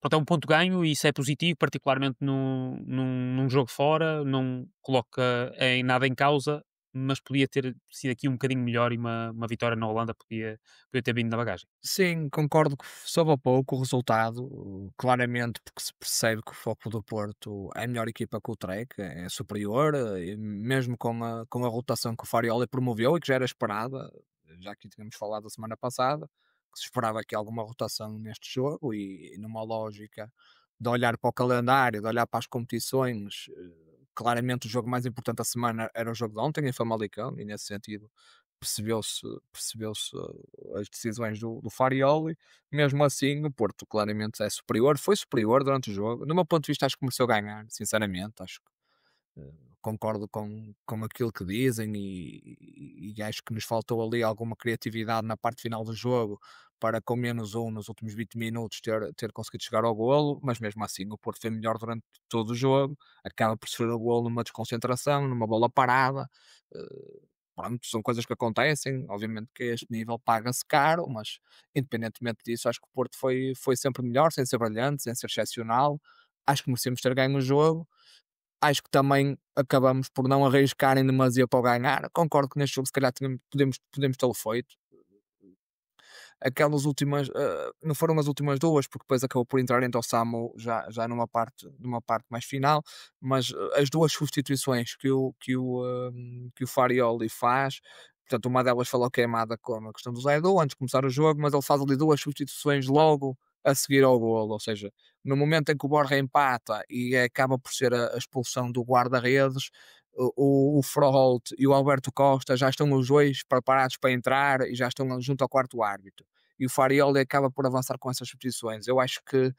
Pronto, é um ponto ganho e isso é positivo, particularmente num jogo fora, não coloca em nada em causa, mas podia ter sido aqui um bocadinho melhor e uma vitória na Holanda podia ter vindo na bagagem. Sim, concordo que soube a pouco o resultado, claramente, porque se percebe que o Foco do Porto é a melhor equipa que o Trek, é superior, e mesmo com a rotação que o Farioli promoveu e que já era esperada, já que tínhamos falado a semana passada, que se esperava aqui alguma rotação neste jogo e numa lógica de olhar para o calendário, de olhar para as competições, claramente o jogo mais importante da semana era o jogo de ontem em Famalicão, e nesse sentido percebeu-se as decisões do Farioli. Mesmo assim, o Porto claramente é superior, foi superior durante o jogo. No meu ponto de vista, acho que começou a ganhar, sinceramente. Acho que concordo com aquilo que dizem e acho que nos faltou ali alguma criatividade na parte final do jogo para com menos um nos últimos 20 minutos ter conseguido chegar ao golo, mas mesmo assim o Porto foi melhor durante todo o jogo, acaba por sofrer o golo numa desconcentração, numa bola parada, pronto, são coisas que acontecem, obviamente que a este nível paga-se caro, mas independentemente disso, acho que o Porto foi sempre melhor, sem ser brilhante, sem ser excepcional, acho que merecemos ter ganho o jogo, acho que também acabamos por não arriscar em demasia para o ganhar, concordo que neste jogo se calhar podemos tê-lo feito, aquelas últimas, não foram as últimas duas, porque depois acabou por entrar entre o Samu já numa parte mais final, mas as duas substituições que o Farioli faz, portanto, uma delas falou queimada com a questão do Zaidu antes de começar o jogo, mas ele faz ali duas substituições logo a seguir ao golo, ou seja, no momento em que o Borja empata e acaba por ser a expulsão do guarda-redes, o Froholt e o Alberto Costa já estão os dois preparados para entrar e já estão junto ao quarto árbitro. E o Farioli acaba por avançar com essas substituições. Eu acho que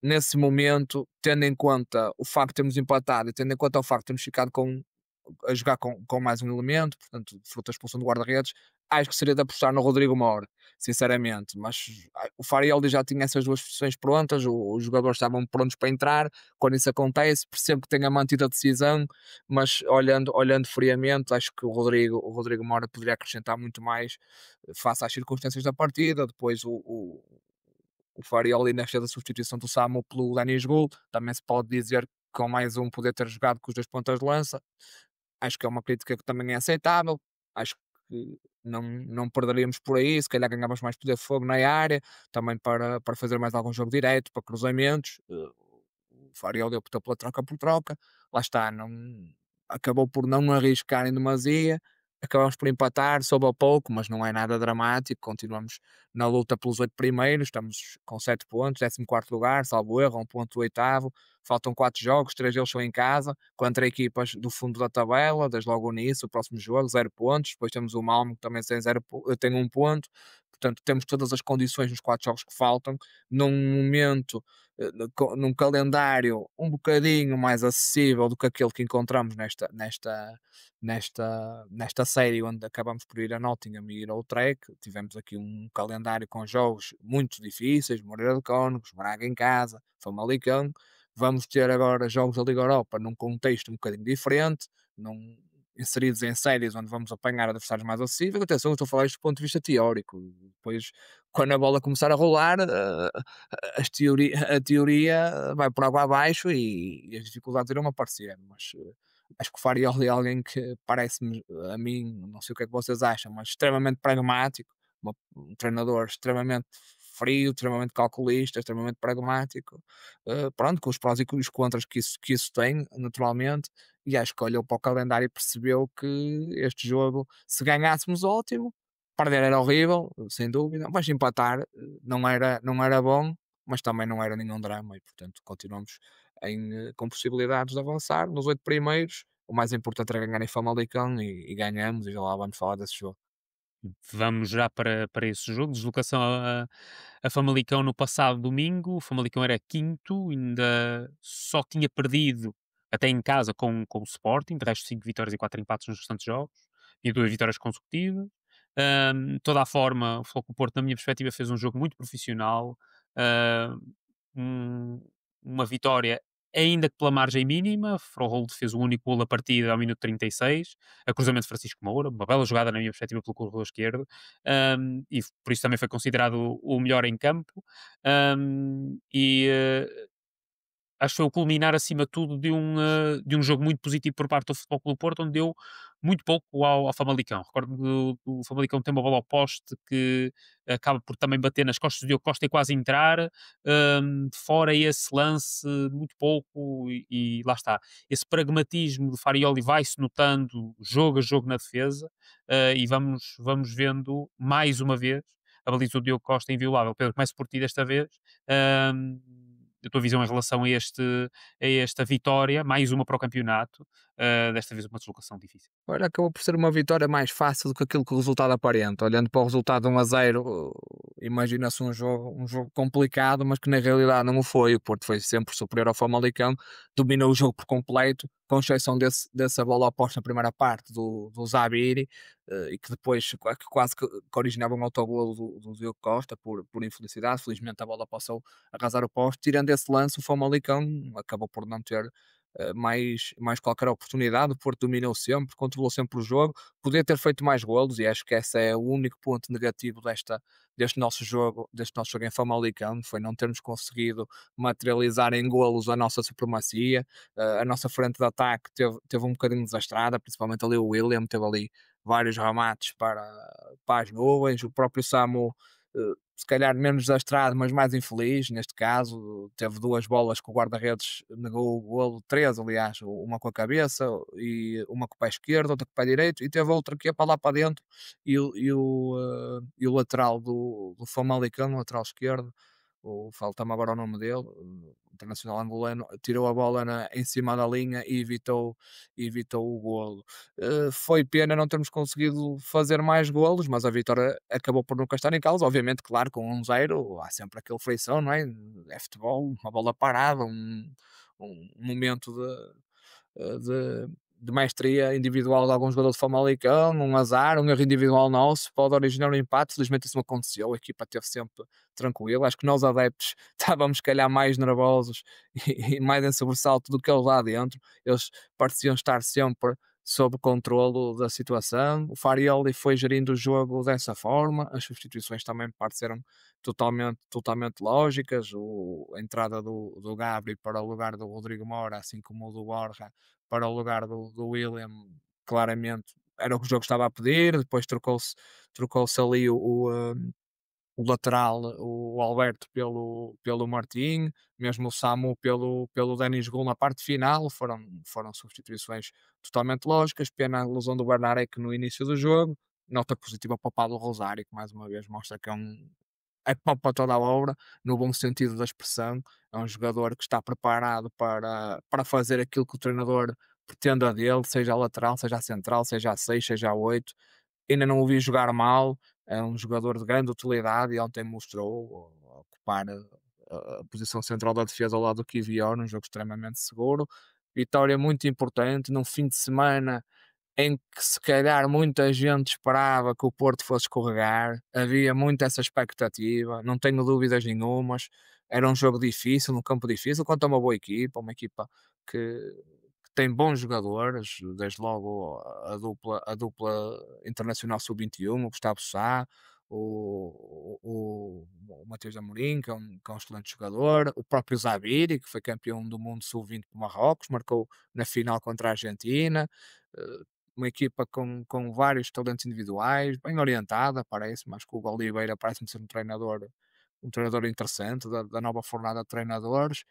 nesse momento, tendo em conta o facto de termos empatado e tendo em conta o facto de termos ficado a jogar com mais um elemento, portanto, fruto da expulsão do guarda-redes, acho que seria de apostar no Rodrigo Mora, sinceramente, mas o Farioli já tinha essas duas posições prontas, os jogadores estavam prontos para entrar. Quando isso acontece, percebo que tenha mantido a decisão, mas olhando friamente, acho que o Rodrigo Mora poderia acrescentar muito mais face às circunstâncias da partida. Depois o Farioli nesta da substituição do Samu pelo Dani Gol, também se pode dizer que com mais um poder ter jogado com os dois pontas de lança. Acho que é uma crítica que também é aceitável. Acho que não perderíamos por aí, se calhar ganhávamos mais poder de fogo na área, também para fazer mais algum jogo direto, para cruzamentos. O Farioli optou pela troca por troca, lá está, acabou por não arriscar em demasia, acabamos por empatar, soube a pouco, mas não é nada dramático, continuamos na luta pelos 8 primeiros, estamos com 7 pontos, 14º lugar, salvo erro, 1 ponto do oitavo, faltam 4 jogos, 3 deles são em casa, contra equipas do fundo da tabela, desde logo o início, o próximo jogo, 0 pontos, depois temos o Malmo que também tem 1 ponto, portanto temos todas as condições nos 4 jogos que faltam, num momento, num calendário um bocadinho mais acessível do que aquele que encontramos nesta série, onde acabamos por ir a Nottingham e ir ao Trek. Tivemos aqui um calendário com jogos muito difíceis, Moreira de Cónegos, Braga em casa, Famalicão. Vamos ter agora jogos da Liga Europa num contexto um bocadinho diferente, inseridos em séries onde vamos apanhar adversários mais acessíveis. Atenção, eu estou a falar isto do ponto de vista teórico. Depois, quando a bola começar a rolar, a teoria vai por água abaixo e as dificuldades irão aparecer. Mas acho que o Farioli é alguém que parece-me, a mim, não sei o que é que vocês acham, mas extremamente pragmático, um treinador extremamente frio, extremamente calculista, extremamente pragmático, pronto, com os prós e com os contras que isso tem, naturalmente, e acho que olhou para o calendário e percebeu que este jogo, se ganhássemos, ótimo, perder era horrível, sem dúvida, mas empatar não era bom, mas também não era nenhum drama, e portanto continuamos com possibilidades de avançar nos 8 primeiros. O mais importante era ganhar em Famalicão e ganhamos, e já lá vamos falar desse jogo. Vamos já para esse jogo. Deslocação a Famalicão no passado domingo. O Famalicão era quinto, ainda só tinha perdido até em casa com o Sporting, de resto 5 vitórias e 4 empates nos restantes jogos, e 2 vitórias consecutivas. De toda a forma, o Futebol Clube do Porto, na minha perspectiva, fez um jogo muito profissional. Ahm, um- uma vitória ainda que pela margem mínima. Froholt fez o único gol da partida ao minuto 36, a cruzamento de Francisco Moura, uma bela jogada na minha perspectiva pelo corredor esquerdo, e por isso também foi considerado o melhor em campo. Acho que foi o culminar, acima de tudo, de um jogo muito positivo por parte do Futebol Clube do Porto, onde deu muito pouco ao Famalicão. Recordo que o Famalicão tem uma bola ao poste que acaba por também bater nas costas do Diogo Costa e quase entrar. Fora esse lance, muito pouco, e lá está. Esse pragmatismo do Farioli vai-se notando jogo a jogo na defesa, e vamos vendo mais uma vez a baliza do Diogo Costa inviolável. Pedro, começo por ti desta vez. Um, a tua visão em relação a esta vitória, mais uma para o campeonato, desta vez uma deslocação difícil. Olha, acabou por ser uma vitória mais fácil do que aquilo que o resultado aparenta. Olhando para o resultado 1-0, imagina-se um jogo complicado, mas que na realidade não o foi. O Porto foi sempre superior ao Famalicão, dominou o jogo por completo, com exceção dessa bola oposta na primeira parte do Zabiri, e que depois quase que originava um autogolo do Diogo Costa por infelicidade. Felizmente a bola passou a arrasar o poste. Tirando esse lance, o Famalicão acabou por não ter mais qualquer oportunidade. O Porto dominou sempre, controlou sempre o jogo, podia ter feito mais golos, e acho que esse é o único ponto negativo deste nosso jogo em Famalicão, foi não termos conseguido materializar em golos a nossa supremacia. A nossa frente de ataque teve um bocadinho desastrada, principalmente ali o William, teve ali vários remates para as nuvens. O próprio Samu, se calhar menos desastrado, mas mais infeliz neste caso. Teve 2 bolas que o guarda-redes negou o golo, 3 aliás, uma com a cabeça e uma com o pé esquerdo, outra com o pé direito, e teve outra que ia para lá para dentro, e o lateral do Famalicão, o lateral esquerdo, falta-me agora o nome dele, o internacional angolano, tirou a bola em cima da linha e evitou o golo. Foi pena não termos conseguido fazer mais golos, mas a vitória acabou por nunca estar em causa. Obviamente, claro, com 1-0 há sempre aquele feição, não é? É futebol, uma bola parada, um momento de maestria individual de algum jogador de Famalicão, um azar, um erro individual nosso, pode originar um empate. Felizmente isso não aconteceu, a equipa esteve sempre tranquila. Acho que nós adeptos estávamos, se calhar, mais nervosos e mais em sobressalto do que eles lá dentro. Eles pareciam estar sempre sob controlo da situação. O Farioli foi gerindo o jogo dessa forma, as substituições também me pareceram totalmente lógicas. A entrada do Gabri para o lugar do Rodrigo Moura, assim como o do Borja para o lugar do William, claramente era o que o jogo estava a pedir. Depois trocou-se ali o lateral, o Alberto, pelo Martim, mesmo o Samu pelo Denis Gol na parte final. Foram substituições totalmente lógicas. Pena a lesão do Bernarek no início do jogo. Nota positiva para o Pablo Rosário, que mais uma vez mostra que é pau para toda a obra, no bom sentido da expressão. É um jogador que está preparado para fazer aquilo que o treinador pretenda dele, seja a lateral, seja a central, seja a 6, seja a 8. Ainda não o vi jogar mal, é um jogador de grande utilidade e ontem mostrou ocupar a posição central da defesa ao lado do Kivior, num jogo extremamente seguro. Vitória muito importante, num fim de semana em que se calhar muita gente esperava que o Porto fosse escorregar, havia muito essa expectativa, não tenho dúvidas nenhumas. Era um jogo difícil, um campo difícil, contra uma equipa que tem bons jogadores, desde logo a dupla internacional sub-21, o Gustavo Sá, o Matheus Amorim, que é um excelente jogador, o próprio Zabiri, que foi campeão do mundo sub-20 por Marrocos, marcou na final contra a Argentina. eh, uma equipa com vários talentos individuais, bem orientada, parece-me. Acho que o Oliveira parece-me ser um treinador interessante, da nova fornada de treinadores.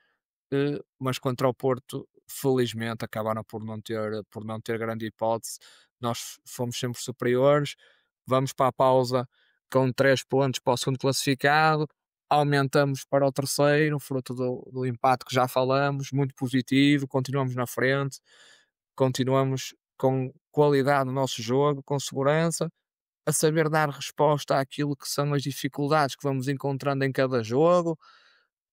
Mas contra o Porto, felizmente, acabaram por não ter grande hipótese. Nós fomos sempre superiores. Vamos para a pausa com 3 pontos para o segundo classificado. Aumentamos para o terceiro, fruto do empate que já falamos, muito positivo. Continuamos na frente, continuamos com qualidade no nosso jogo, com segurança, a saber dar resposta àquilo que são as dificuldades que vamos encontrando em cada jogo,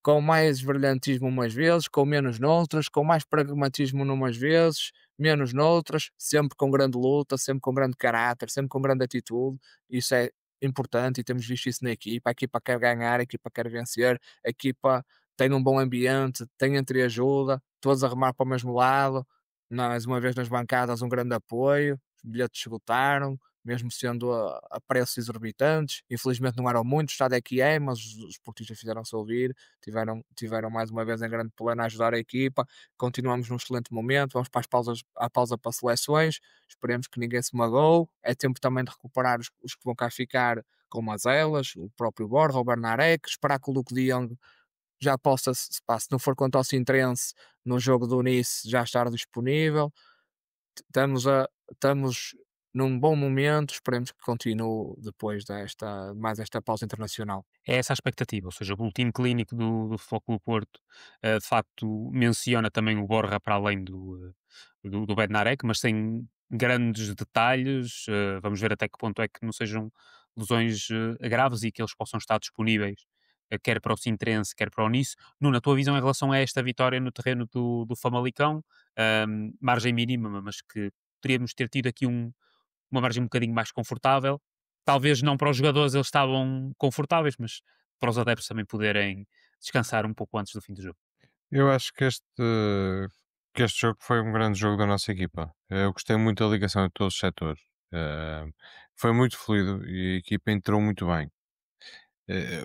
com mais brilhantismo umas vezes, com menos noutras, com mais pragmatismo numas vezes, menos noutras, sempre com grande luta, sempre com grande caráter, sempre com grande atitude. Isso é importante e temos visto isso na equipa. A equipa quer ganhar, a equipa quer vencer, a equipa tem um bom ambiente, tem entreajuda, todos a remar para o mesmo lado. Mais uma vez nas bancadas um grande apoio, os bilhetes esgotaram, mesmo sendo a preços exorbitantes. Infelizmente não eram muitos, o estado é que é, mas os portistas fizeram-se ouvir, tiveram mais uma vez em grande plano a ajudar a equipa. Continuamos num excelente momento, vamos para a pausa para seleções, esperemos que ninguém se magoe. É tempo também de recuperar os que vão cá ficar, com Mazelas, o próprio Borja, o Bernarek, esperar que o Luke de Jong já possa, se não for contra o Sintrense, no jogo do Nice já estar disponível. Estamos num bom momento, esperemos que continue depois mais esta pausa internacional. É essa a expectativa, ou seja, o boletim clínico do Futebol Clube do Porto, de facto menciona também o Borja para além do Bednarek, mas sem grandes detalhes. Vamos ver até que ponto é que não sejam lesões graves e que eles possam estar disponíveis, quer para o Sintrense, quer para o Nice. Nuno, a tua visão em relação a esta vitória no terreno do Famalicão, margem mínima, mas que poderíamos ter tido aqui uma margem um bocadinho mais confortável. Talvez não para os jogadores eles estavam confortáveis, mas para os adeptos também poderem descansar um pouco antes do fim do jogo. Eu acho que este jogo foi um grande jogo da nossa equipa. Eu gostei muito da ligação de todos os setores. Eh, Foi muito fluido e a equipa entrou muito bem.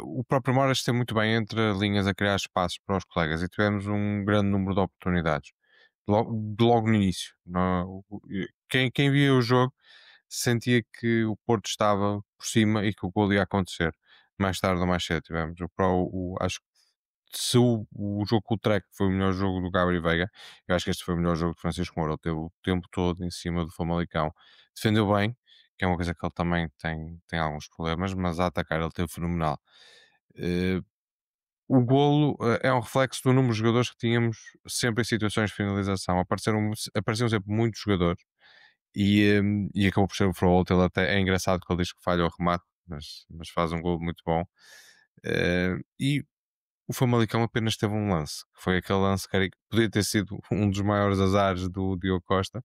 O próprio Moras esteve muito bem entre linhas a criar espaços para os colegas e tivemos um grande número de oportunidades. Logo no início. Quem via o jogo sentia que o Porto estava por cima e que o gol ia acontecer. Mais tarde ou mais cedo tivemos. Acho que se o jogo com o Trek foi o melhor jogo do Gabriel Veiga, eu acho que este foi o melhor jogo de Francisco Moura. Ele teve o tempo todo em cima do Famalicão. Defendeu bem, que é uma coisa que ele também tem alguns problemas, mas a atacar ele teve fenomenal. Eh, o golo é um reflexo do número de jogadores que tínhamos sempre em situações de finalização. Apareceram sempre muitos jogadores e acabou por ser o Froholt. Ele até é engraçado que ele diz que falha o remate, mas faz um golo muito bom. E o Famalicão apenas teve um lance, que foi aquele lance que podia ter sido um dos maiores azares do Diogo Costa,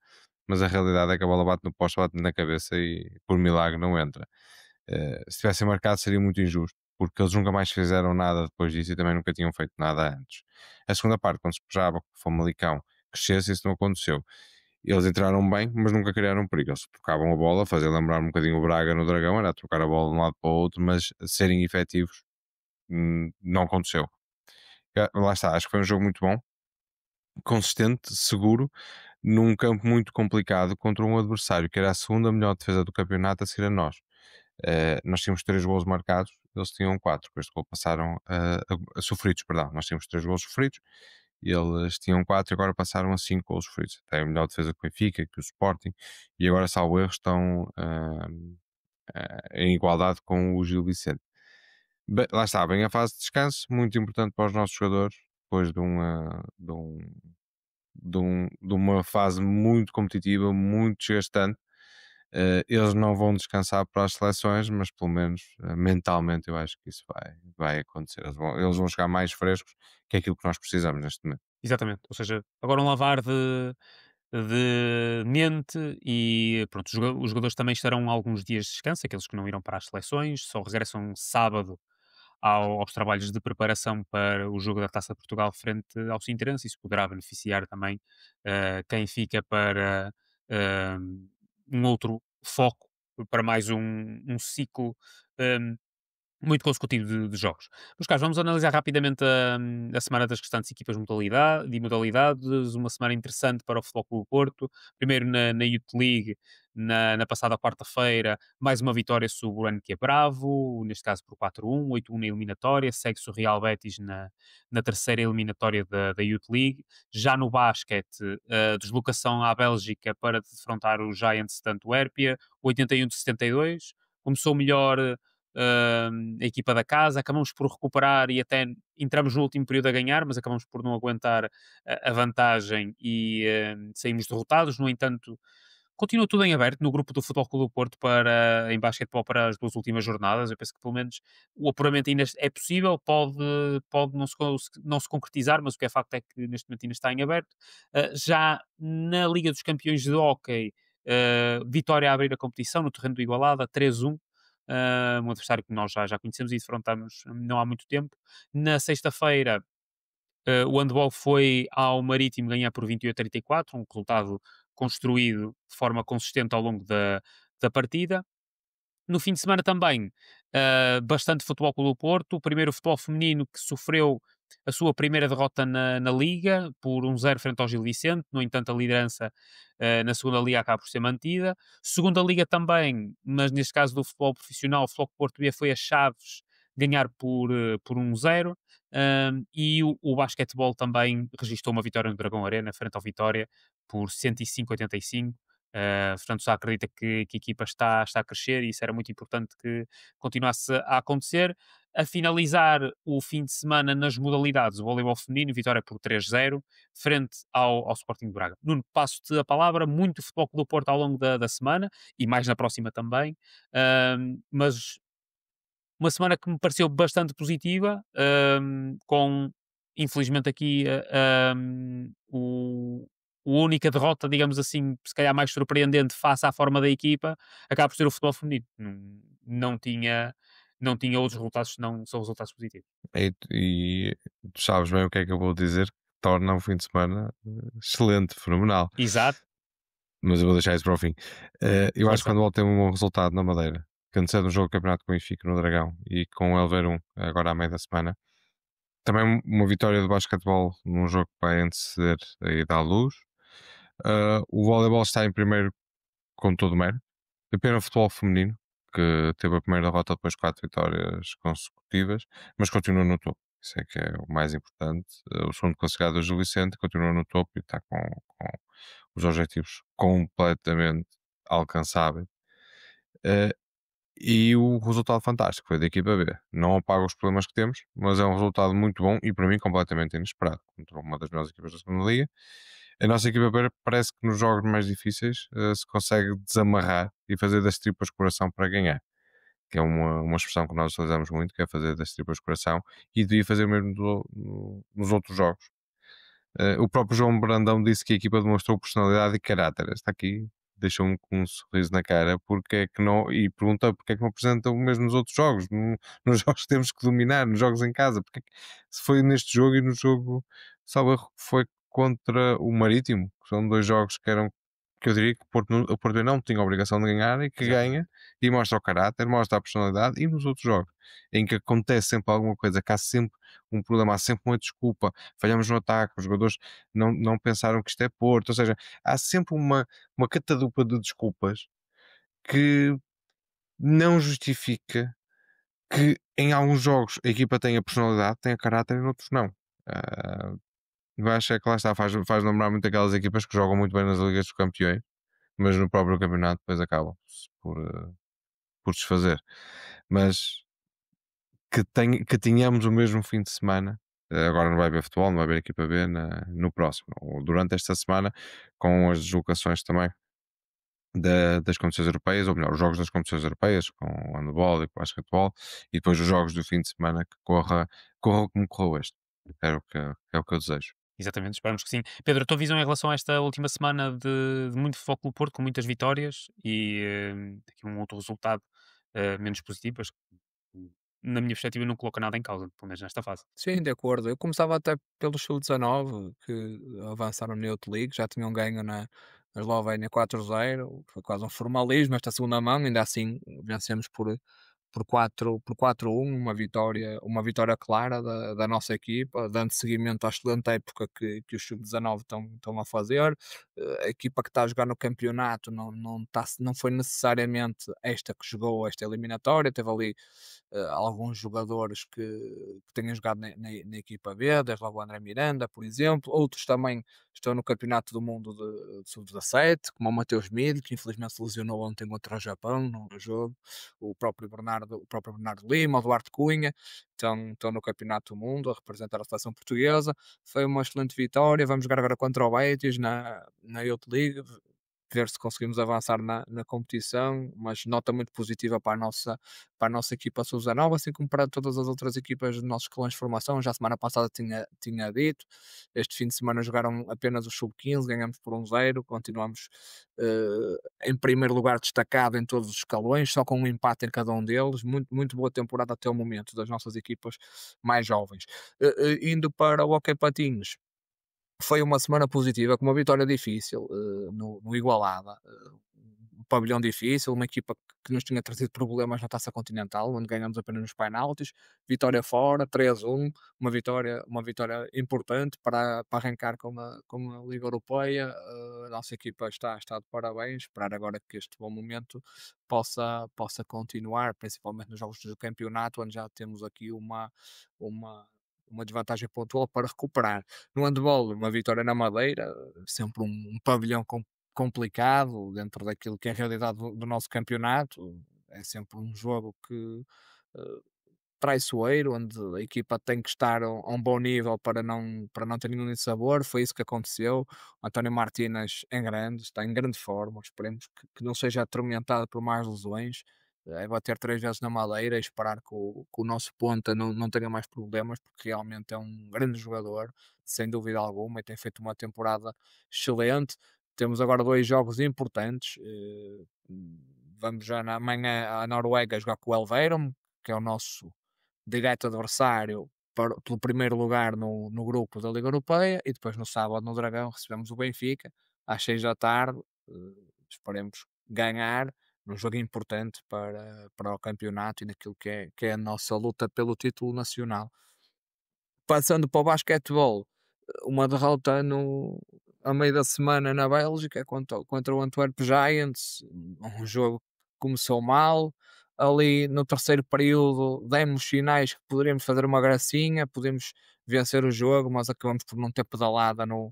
mas a realidade é que a bola bate no poste, bate na cabeça e por milagre não entra. Se tivessem marcado seria muito injusto, porque eles nunca mais fizeram nada depois disso e também nunca tinham feito nada antes. A segunda parte, quando se esperava que o Famalicão crescesse, isso não aconteceu. Eles entraram bem, mas nunca criaram perigo. Eles trocavam a bola, faziam lembrar um bocadinho o Braga no Dragão, era trocar a bola de um lado para o outro, mas serem efetivos não aconteceu. Lá está, acho que foi um jogo muito bom, consistente, seguro, num campo muito complicado contra um adversário que era a segunda melhor defesa do campeonato a seguir a nós. Nós tínhamos 3 golos marcados, eles tinham 4. Com este gol passaram sofridos, perdão. Nós tínhamos 3 golos sofridos, e eles tinham 4 e agora passaram a 5 golos sofridos. Tem a melhor defesa que o Benfica, que o Sporting, e agora, salvo erro, estão em igualdade com o Gil Vicente. Bem, lá está, bem a fase de descanso, muito importante para os nossos jogadores, depois de uma fase muito competitiva, muito desgastante. Eles não vão descansar para as seleções, mas pelo menos mentalmente eu acho que isso vai acontecer. Eles vão chegar mais frescos, que é aquilo que nós precisamos neste momento. Exatamente, ou seja, agora um lavar de mente e pronto, os jogadores também estarão alguns dias de descanso, aqueles que não irão para as seleções, só regressam sábado aos trabalhos de preparação para o jogo da Taça de Portugal frente ao Sintrense. Isso poderá beneficiar também quem fica para eh, um outro foco, para mais um ciclo muito consecutivo de jogos. Mas, Carlos, vamos analisar rapidamente a semana das restantes equipas de modalidades. Uma semana interessante para o Futebol Clube do Porto. Primeiro na Youth League, na passada quarta-feira, mais uma vitória sobre o Anque Bravo, neste caso por 4-1, 8-1 na eliminatória. Segue-se o Real Betis na terceira eliminatória da Youth League. Já no basquete, deslocação à Bélgica para defrontar o Giants de Antuérpia, 81-72. Começou melhor a equipa da casa, acabamos por recuperar e até entramos no último período a ganhar, mas acabamos por não aguentar a vantagem e saímos derrotados. No entanto, continua tudo em aberto no grupo do Futebol Clube do Porto em basquetebol para as 2 últimas jornadas. Eu penso que pelo menos o apuramento ainda é possível, pode não se concretizar, mas o que é facto é que neste momento ainda está em aberto. Já na Liga dos Campeões de Hóquei, vitória a abrir a competição no terreno do Igualada, 3-1. Um adversário que nós já conhecemos e defrontamos não há muito tempo. Na sexta-feira, o handball foi ao Marítimo ganhar por 28-34, um resultado construído de forma consistente ao longo da partida. No fim de semana também, bastante futebol pelo Porto. O primeiro futebol feminino que sofreu a sua primeira derrota na Liga, por 1-0 frente ao Gil Vicente. No entanto, a liderança na segunda Liga acaba por ser mantida. Segunda Liga também, mas neste caso do futebol profissional, o Futebol Porto B foi a Chaves ganhar por 1-0. E o basquetebol também registrou uma vitória no Dragão Arena, frente ao Vitória, por 105-85. Portanto, já acredita que a equipa está a crescer e isso era muito importante que continuasse a acontecer. A finalizar o fim de semana nas modalidades, o voleibol feminino, vitória por 3-0, frente ao Sporting de Braga. Nuno, passo-te a palavra, muito futebol do Porto ao longo da semana e mais na próxima também, mas uma semana que me pareceu bastante positiva, com infelizmente aqui o única derrota, digamos assim, se calhar mais surpreendente face à forma da equipa, acaba por ser o futebol feminino. Não tinha outros resultados senão só resultados positivos. E tu sabes bem o que é que eu vou dizer, que torna o fim de semana excelente, fenomenal. Exato. Mas eu vou deixar isso para o fim. Eu acho que Força. quando o tem um bom resultado na Madeira, que antecede um jogo de campeonato com o Benfica no Dragão e com o Elver 1 agora à meia da semana, também uma vitória de basquetebol num jogo que vai anteceder a ida à luz. O voleibol está em primeiro com todo o mérito. Apenas o futebol feminino, que teve a primeira derrota depois de 4 vitórias consecutivas, mas continua no topo. Isso é que é o mais importante. O segundo classificado é o Gil Vicente, continua no topo e está com os objetivos completamente alcançáveis. E o resultado fantástico foi da equipa B. Não apaga os problemas que temos, mas é um resultado muito bom e para mim completamente inesperado contra uma das melhores equipas da segunda liga. A nossa equipa B parece que nos jogos mais difíceis se consegue desamarrar e fazer das tripas coração para ganhar, que é uma expressão que nós utilizamos muito, que é fazer das tripas coração, e devia fazer mesmo nos outros jogos. O próprio João Brandão disse que a equipa demonstrou personalidade e caráter. Está aqui, deixou-me com um sorriso na cara, porque é que não, e perguntou porque é que não apresentam o mesmo nos outros jogos, nos jogos que temos que dominar, nos jogos em casa, porque é que, se foi neste jogo e no jogo, salvo erro, que foi contra o Marítimo, que são dois jogos que eram, que eu diria que o Porto não tinha a obrigação de ganhar e que Exatamente. ganha e mostra o caráter, mostra a personalidade, e nos outros jogos, em que acontece sempre alguma coisa, que há sempre um problema, há sempre uma desculpa, falhamos no ataque, os jogadores não pensaram que isto é Porto, ou seja, há sempre uma catadupa de desculpas que não justifica que em alguns jogos a equipa tenha personalidade, tenha caráter e noutros não. Ah, eu acho é que lá está, faz lembrar muito aquelas equipas que jogam muito bem nas Ligas dos Campeões, mas no próprio campeonato depois acabam por desfazer. Mas que tenhamos o mesmo fim de semana. Agora não vai haver futebol, não vai haver equipa B no próximo, ou durante esta semana, com as deslocações também das competições europeias, ou melhor, os jogos das competições europeias, com o handball e com o basquetebol, e depois os jogos do fim de semana que corra como correu este. É o que eu desejo. Exatamente, esperamos que sim. Pedro, a tua visão em relação a esta última semana de muito foco no Porto, com muitas vitórias e aqui um outro resultado menos positivo, mas na minha perspectiva não coloca nada em causa, pelo menos nesta fase. Sim, de acordo. Eu começava até pelo sub-19, que avançaram na Youth League, já tinham ganho na Eslovénia 4-0, foi quase um formalismo esta segunda mão, ainda assim vencemos por 4-1, uma vitória clara da nossa equipa, dando seguimento à excelente época que os sub-19 estão a fazer. A equipa que está a jogar no campeonato não foi necessariamente esta que jogou esta eliminatória, teve ali alguns jogadores que tenham jogado na equipa B, desde logo o André Miranda, por exemplo, outros também estão no Campeonato do Mundo de Sub-17, como o Mateus Mid, que infelizmente se lesionou ontem contra o Japão no jogo, o próprio Bernardo Lima, o Duarte Cunha, estão no Campeonato do Mundo a representar a seleção portuguesa. Foi uma excelente vitória. Vamos jogar agora contra o Betis na Youth League, ver se conseguimos avançar na competição, mas nota muito positiva para a nossa equipa Sub-19, assim como para todas as outras equipas dos nossos escalões de formação. Já a semana passada tinha dito, este fim de semana jogaram apenas os Sub-15, ganhamos por 1-0, continuamos em primeiro lugar destacado em todos os escalões, só com um empate em cada um deles. Muito, muito boa temporada até o momento das nossas equipas mais jovens. Indo para o Hockey Patins, foi uma semana positiva, com uma vitória difícil no Igualada. Um pavilhão difícil, uma equipa que nos tinha trazido problemas na Taça Continental, onde ganhamos apenas nos penaltis. Vitória fora, 3-1, uma vitória importante para arrancar com a Liga Europeia. A nossa equipa está de parabéns. Esperar agora que este bom momento possa continuar, principalmente nos jogos do campeonato, onde já temos aqui uma, uma desvantagem pontual para recuperar. No handball, uma vitória na Madeira, sempre um pavilhão complicado dentro daquilo que é a realidade do nosso campeonato. É sempre um jogo que eh, traiçoeiro, onde a equipa tem que estar a um bom nível para não ter nenhum sabor. Foi isso que aconteceu. O António Martínez em grande, está em grande forma. Esperemos que não seja atormentado por mais lesões. É bater 3 vezes na Madeira e esperar que o nosso ponta não tenha mais problemas, porque realmente é um grande jogador, sem dúvida alguma, e tem feito uma temporada excelente. Temos agora 2 jogos importantes. Vamos já amanhã à Noruega jogar com o Elverum, que é o nosso direto adversário pelo primeiro lugar no grupo da Liga Europeia, e depois no sábado no Dragão recebemos o Benfica às 6 da tarde. Esperemos ganhar num jogo importante para o campeonato e naquilo que é a nossa luta pelo título nacional. Passando para o basquetebol, uma derrota a meio da semana na Bélgica contra o Antwerp Giants, um jogo que começou mal. Ali no terceiro período demos sinais que poderíamos fazer uma gracinha, podemos vencer o jogo, mas acabamos por não ter pedalada no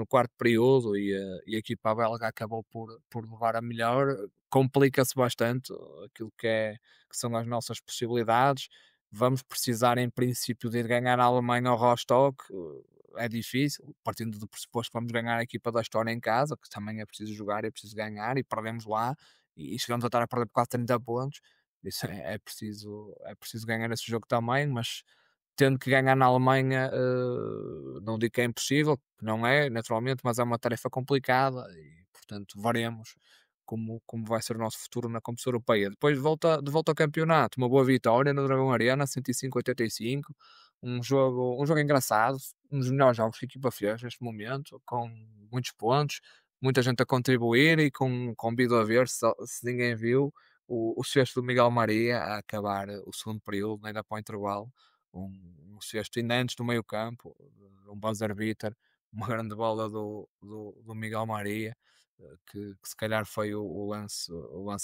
quarto período e a equipa belga acabou por levar a melhor. Complica-se bastante aquilo que são as nossas possibilidades. Vamos precisar, em princípio, de ir ganhar a Alemanha ao Rostock. É difícil, partindo do pressuposto que vamos ganhar a equipa da história em casa, que também é preciso jogar, é preciso ganhar, e perdemos lá, e chegamos a estar a perder por quase 30 pontos. Isso é preciso ganhar esse jogo também, mas tendo que ganhar na Alemanha, não digo que é impossível, que não é, naturalmente, mas é uma tarefa complicada e, portanto, veremos como vai ser o nosso futuro na competição europeia. Depois de volta ao campeonato, uma boa vitória no Dragão Arena, 105-85, um jogo engraçado, um dos melhores jogos que a equipa fez neste momento, com muitos pontos, muita gente a contribuir e com vídeo a ver, se ninguém viu, o cesto do Miguel Maria a acabar o segundo período, ainda para o intervalo, um cesto ainda antes do meio campo, um buzzer beater, uma grande bola do Miguel Maria, que se calhar foi o lance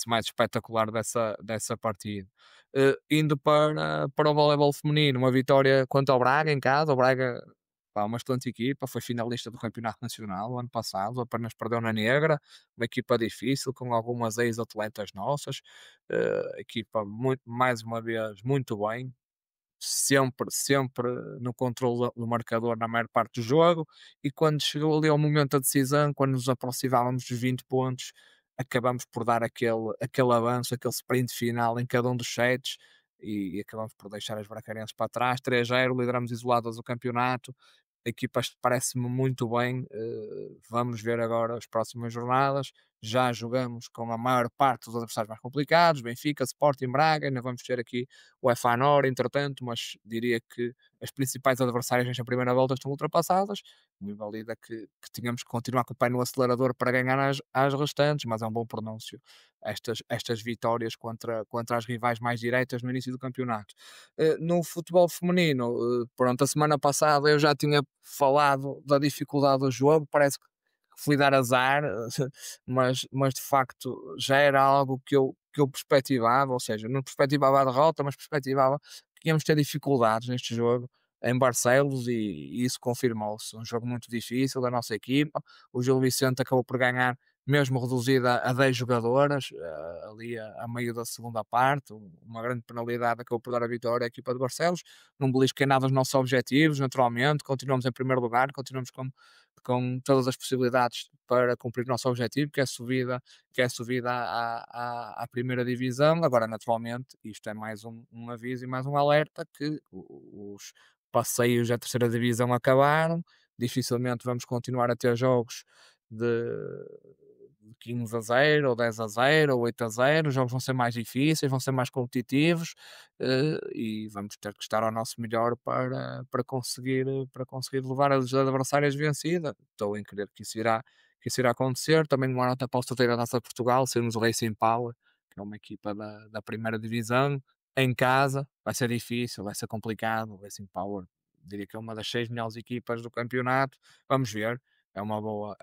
mais espetacular dessa partida. Indo para o voleibol feminino, uma vitória contra o Braga em casa. O Braga, pá, uma excelente equipa, foi finalista do Campeonato Nacional o ano passado, apenas perdeu na Negra, uma equipa difícil, com algumas ex-atletas nossas, equipa mais uma vez muito bem, sempre no controle do marcador na maior parte do jogo, e quando chegou ali ao momento da decisão, quando nos aproximávamos dos 20 pontos, acabamos por dar aquele avanço, aquele sprint final em cada um dos sets, e acabamos por deixar as bracarenses para trás, 3-0, lideramos isolados o campeonato. A equipa parece-me muito bem. Vamos ver agora as próximas jornadas. Já jogamos com a maior parte dos adversários mais complicados: Benfica, Sporting, Braga. Ainda vamos ter aqui o Fanor, entretanto, mas diria que as principais adversárias nesta primeira volta estão ultrapassadas. Me valida que tínhamos que continuar com o pé no acelerador para ganhar as restantes, mas é um bom pronúncio estas vitórias contra as rivais mais direitas no início do campeonato. No futebol feminino, pronto, a semana passada eu já tinha falado da dificuldade do jogo, parece que fui dar azar, mas de facto já era algo que eu perspectivava, ou seja, não perspectivava a derrota, mas perspectivava que íamos ter dificuldades neste jogo em Barcelos, e isso confirmou-se. Um jogo muito difícil da nossa equipa. O Gil Vicente acabou por ganhar mesmo reduzida a 10 jogadoras, ali a meio da segunda parte. Uma grande penalidade acabou por dar a vitória à equipa de Barcelos. Não belisca em nada os nossos objetivos, naturalmente. Continuamos em primeiro lugar, continuamos com todas as possibilidades para cumprir o nosso objetivo, que é a subida à primeira divisão. Agora, naturalmente, isto é mais um aviso e mais um alerta que os passeios da terceira divisão acabaram. Dificilmente vamos continuar a ter jogos de 15-0, ou 10-0, ou 8-0. Os jogos vão ser mais difíceis, vão ser mais competitivos, e vamos ter que estar ao nosso melhor para conseguir levar as adversárias vencidas. Estou em crer que isso irá acontecer. Também uma nota para o sorteio da Taça de Portugal, sermos o Racing Power, que é uma equipa da primeira divisão, em casa. Vai ser difícil, vai ser complicado. O Racing Power, diria que é uma das 6 melhores equipas do campeonato. Vamos ver. É uma boa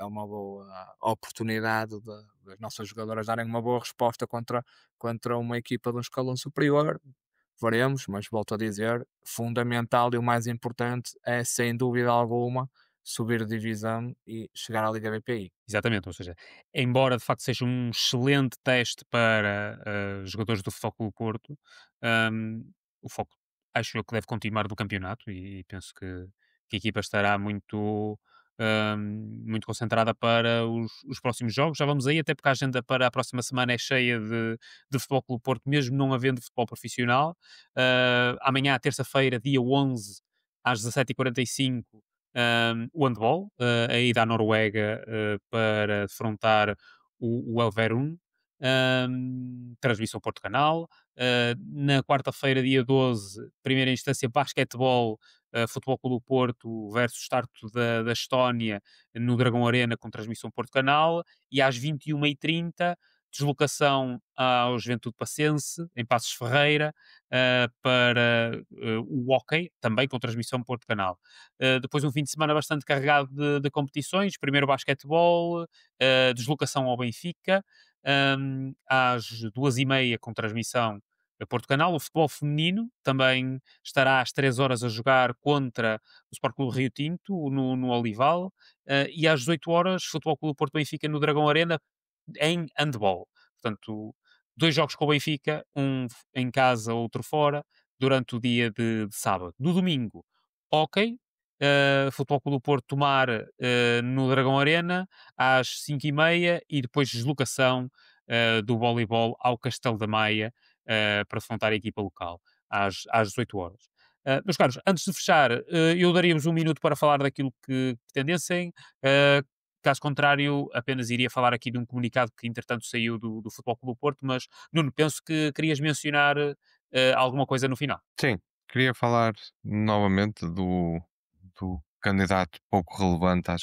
oportunidade das nossas jogadoras darem uma boa resposta contra uma equipa de um escalão superior. Veremos, mas volto a dizer, fundamental e o mais importante é, sem dúvida alguma, subir de divisão e chegar à Liga BPI. Exatamente, ou seja, embora de facto seja um excelente teste para jogadores do Futebol Clube do Porto, o foco acho eu que deve continuar do campeonato, e penso que a equipa estará muito concentrada para os próximos jogos. Já vamos aí, até porque a agenda para a próxima semana é cheia de Futebol Clube do Porto, mesmo não havendo futebol profissional. Amanhã, terça-feira, dia 11, às 17h45, o handball, a ida à Noruega para defrontar o Elverum, transmissão Porto Canal. Na quarta-feira, dia 12, primeira instância, basquetebol, Futebol Clube do Porto versus Starto da Estónia no Dragão Arena, com transmissão Porto Canal. E às 21h30, deslocação ao Juventude Passense, em Passos Ferreira, para o hóquei, também com transmissão Porto Canal. Depois um fim de semana bastante carregado de competições. Primeiro basquetebol, deslocação ao Benfica, às 2h30, com transmissão a Porto Canal. O futebol feminino também estará às 3 horas a jogar contra o Sport Clube Rio Tinto, no Olival, e às 18 horas, Futebol Clube Porto Benfica no Dragão Arena, em handball. Portanto, 2 jogos com o Benfica, um em casa, outro fora, durante o dia de sábado. No domingo, hóquei, Futebol Clube do Porto tomar no Dragão Arena às 5h30, e depois deslocação do voleibol ao Castelo da Maia para defrontar a equipa local às 18 horas. Meus caros, antes de fechar, eu daria-vos um minuto para falar daquilo que pretendessem. Caso contrário, apenas iria falar aqui de um comunicado que, entretanto, saiu do Futebol Clube do Porto, mas, Nuno, penso que querias mencionar alguma coisa no final. Sim, queria falar novamente do candidato pouco relevante às,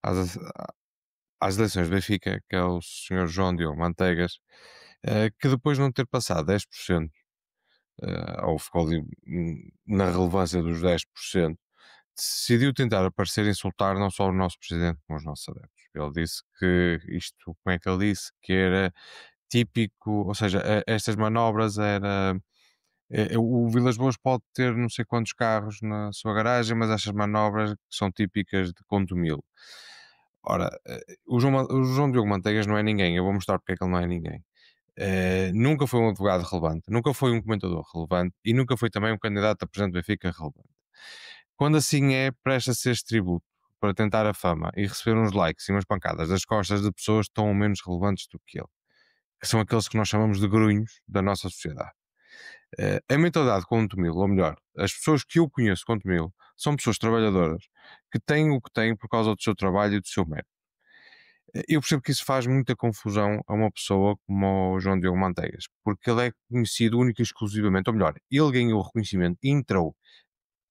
às, às eleições do Benfica, que é o Sr. João Diogo Manteigas, que depois de não ter passado 10%, ou ficou ali na relevância dos 10%, decidiu tentar aparecer e insultar não só o nosso presidente, como os nossos adeptos. Ele disse que isto, como é que ele disse? Que era típico, ou seja, estas manobras era. O Vilas Boas pode ter não sei quantos carros na sua garagem, mas estas manobras são típicas de Contumil. Ora, o João Diogo Manteigas não é ninguém, eu vou mostrar porque é que ele não é ninguém. Nunca foi um advogado relevante, nunca foi um comentador relevante e nunca foi também um candidato a presidente do Benfica relevante. Quando assim é, presta-se este tributo para tentar a fama e receber uns likes e umas pancadas das costas de pessoas tão menos relevantes do que ele, que são aqueles que nós chamamos de grunhos da nossa sociedade. A mentalidade com o Tomil, ou melhor, as pessoas que eu conheço com o Tomil, são pessoas trabalhadoras que têm o que têm por causa do seu trabalho e do seu mérito. Eu percebo que isso faz muita confusão a uma pessoa como o João Diogo Manteigas, porque ele é conhecido única e exclusivamente, ou melhor, ele ganhou o reconhecimento e entrou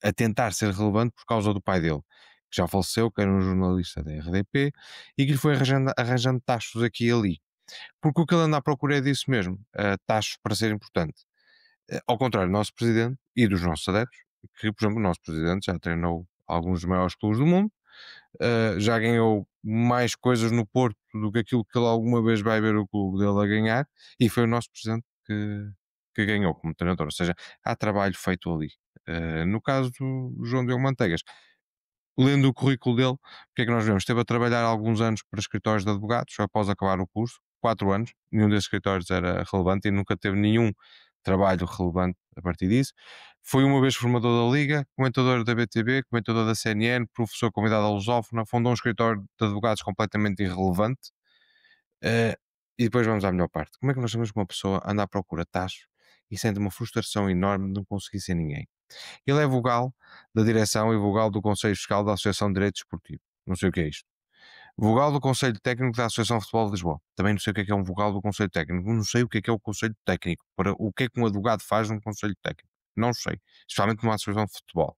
a tentar ser relevante por causa do pai dele, que já faleceu, que era um jornalista da RDP e que lhe foi arranjando tachos aqui e ali. Porque o que ele anda à procura é disso mesmo, tachos para ser importante. Ao contrário do nosso presidente e dos nossos adeptos, que, por exemplo, o nosso presidente já treinou alguns dos maiores clubes do mundo, já ganhou mais coisas no Porto do que aquilo que ele alguma vez vai ver o clube dele a ganhar, e foi o nosso presidente que ganhou como treinador. Ou seja, há trabalho feito ali. No caso do João Diogo Manteigas, lendo o currículo dele, o que é que nós vemos? Esteve a trabalhar alguns anos para escritórios de advogados, após acabar o curso, 4 anos, nenhum desses escritórios era relevante e nunca teve nenhum trabalho relevante a partir disso. Foi uma vez formador da Liga, comentador da BTB, comentador da CNN, professor convidado à lusófona, fundou um escritório de advogados completamente irrelevante. Eh, e depois vamos à melhor parte. Como é que nós sabemos que uma pessoa anda à procura de tachos e sente uma frustração enorme de não conseguir ser ninguém? Ele é vogal da direção e vogal do Conselho Fiscal da Associação de Direito Desportivo. Não sei o que é isto. Vogal do Conselho Técnico da Associação de Futebol de Lisboa. Também não sei o que é um vogal do Conselho Técnico. Não sei o que é o Conselho Técnico. Para o que é que um advogado faz num Conselho Técnico. Não sei. Especialmente numa Associação de Futebol.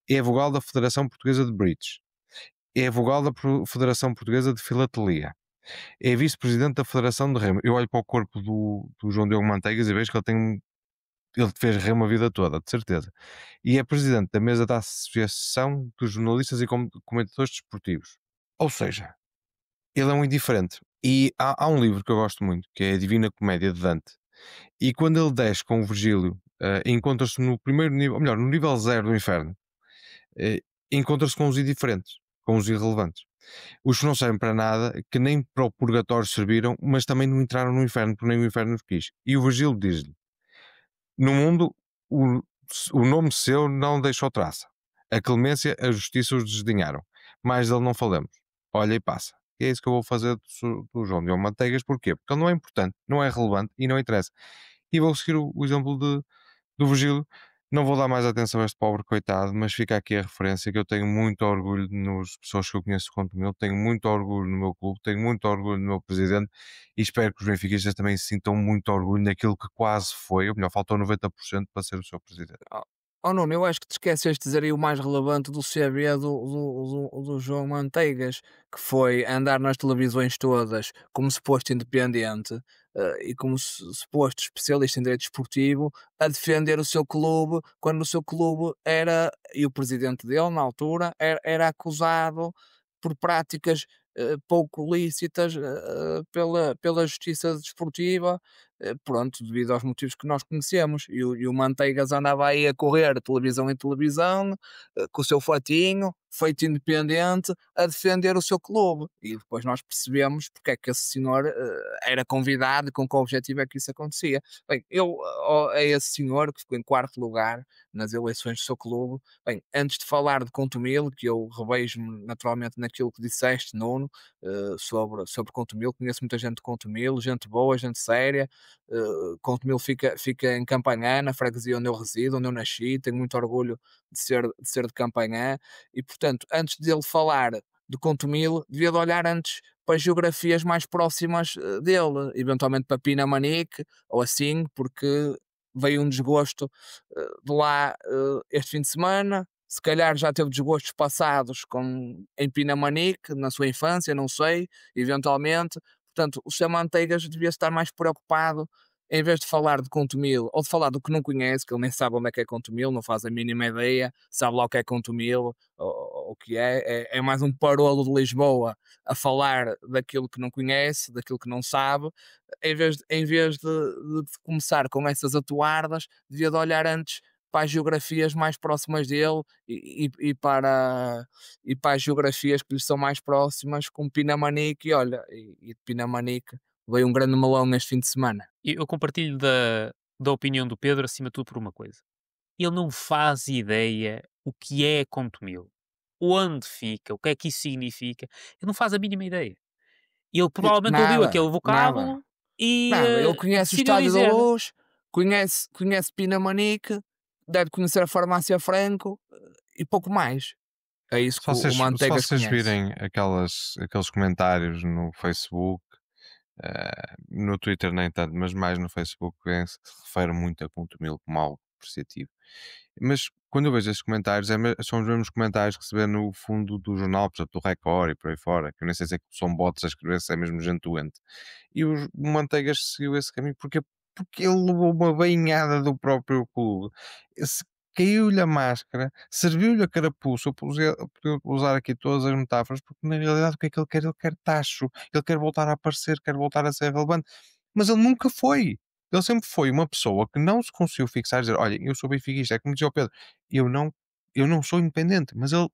É vogal da Federação Portuguesa de Bridge. É vogal da Federação Portuguesa de Filatelia. É vice-presidente da Federação de Remo. Eu olho para o corpo do João Diogo Manteigas e vejo que ele fez remo a vida toda, de certeza. E é presidente da mesa da Associação dos Jornalistas e Comentadores Desportivos. Ou seja, ele é um indiferente. E há um livro que eu gosto muito, que é a Divina Comédia de Dante. E quando ele desce com o Virgílio, encontra-se no primeiro nível, ou melhor, no nível 0 do inferno, encontra-se com os indiferentes, com os irrelevantes. Os que não servem para nada, que nem para o purgatório serviram, mas também não entraram no inferno, porque nem o inferno os quis. E o Virgílio diz-lhe: no mundo, o nome seu não deixou traça. A clemência, a justiça os desdenharam. Mais dele não falamos. Olha e passa. E é isso que eu vou fazer do João Diogo Manteigas. Porquê? Porque ele não é importante, não é relevante e não interessa. E vou seguir o exemplo do Virgílio. Não vou dar mais atenção a este pobre coitado, mas fica aqui a referência que eu tenho muito orgulho nas pessoas que eu conheço quanto meu, tenho muito orgulho no meu clube, tenho muito orgulho no meu presidente e espero que os benfiquistas também se sintam muito orgulho naquilo que quase foi, ou melhor, faltou 90% para ser o seu presidente. Oh Nuno, eu acho que te esqueceste de dizer aí o mais relevante do CV do João Manteigas, que foi andar nas televisões todas como suposto independente e como suposto especialista em direito esportivo, a defender o seu clube, quando o seu clube era, e o presidente dele na altura, era acusado por práticas pouco lícitas pela justiça desportiva, pronto, devido aos motivos que nós conhecemos. E o Manteigas andava aí a correr de televisão em televisão, com o seu fatinho, feito independente, a defender o seu clube. E depois nós percebemos porque é que esse senhor era convidado e com que objetivo é que isso acontecia. Bem, a esse senhor que ficou em quarto lugar nas eleições do seu clube, bem, antes de falar de Contumil, que eu revejo-me naturalmente naquilo que disseste, Nuno, sobre Contumil, conheço muita gente de Contumil, gente boa, gente séria, Contumil fica em Campanhã, na freguesia onde eu resido, onde eu nasci, tenho muito orgulho de ser de Campanhã, e portanto, antes dele falar de Contumil, devia de olhar antes para as geografias mais próximas dele, eventualmente para Pinamanique ou assim, porque veio um desgosto de lá este fim de semana. Se calhar já teve desgostos passados em Pinamanique, na sua infância, não sei, eventualmente. Portanto, o Sr. Manteigas devia estar mais preocupado, em vez de falar de Contumil, ou de falar do que não conhece, que ele nem sabe onde é que é Contumil, não faz a mínima ideia, sabe lá o que é Contumil, ou o que é mais um parolo de Lisboa a falar daquilo que não conhece, daquilo que não sabe, em vez de começar com essas atuardas, devia de olhar antes para as geografias mais próximas dele e para as geografias que lhe são mais próximas, como Pinamanique, e olha, e de Pinamanique veio um grande melão neste fim de semana. E eu compartilho da opinião do Pedro, acima de tudo, por uma coisa. Ele não faz ideia o que é Contumil, onde fica, o que é que isso significa. Ele não faz a mínima ideia. Ele provavelmente ouviu aquele Nada, nada, vocábulo e nada. Ele conhece o decidiu Estádio da dizer. Luz, conhece Pinamanique, deve conhecer a Farmácia Franco e pouco mais. É isso Se que o vocês, se Manteigas vocês conhece. virem aqueles comentários no Facebook, no Twitter nem tanto, mas mais no Facebook, vê-se que se refere muito a ponto mil como algo apreciativo. Mas quando eu vejo esses comentários, são os mesmos comentários que se vê no fundo do jornal, portanto, do Record e por aí fora, que eu nem sei se é que são bots a escrever, se é mesmo gente doente. E o Manteigas seguiu esse caminho porque ele levou uma banhada do próprio clube. Caiu-lhe a máscara, serviu-lhe a carapuça. Eu podia usar aqui todas as metáforas, porque na realidade o que é que ele quer? Ele quer tacho, ele quer voltar a aparecer, quer voltar a ser relevante, mas ele nunca foi. Ele sempre foi uma pessoa que não se conseguiu fixar e dizer: olha, eu sou benfiquista. É como dizia o Pedro, eu não, eu não sou independente, mas ele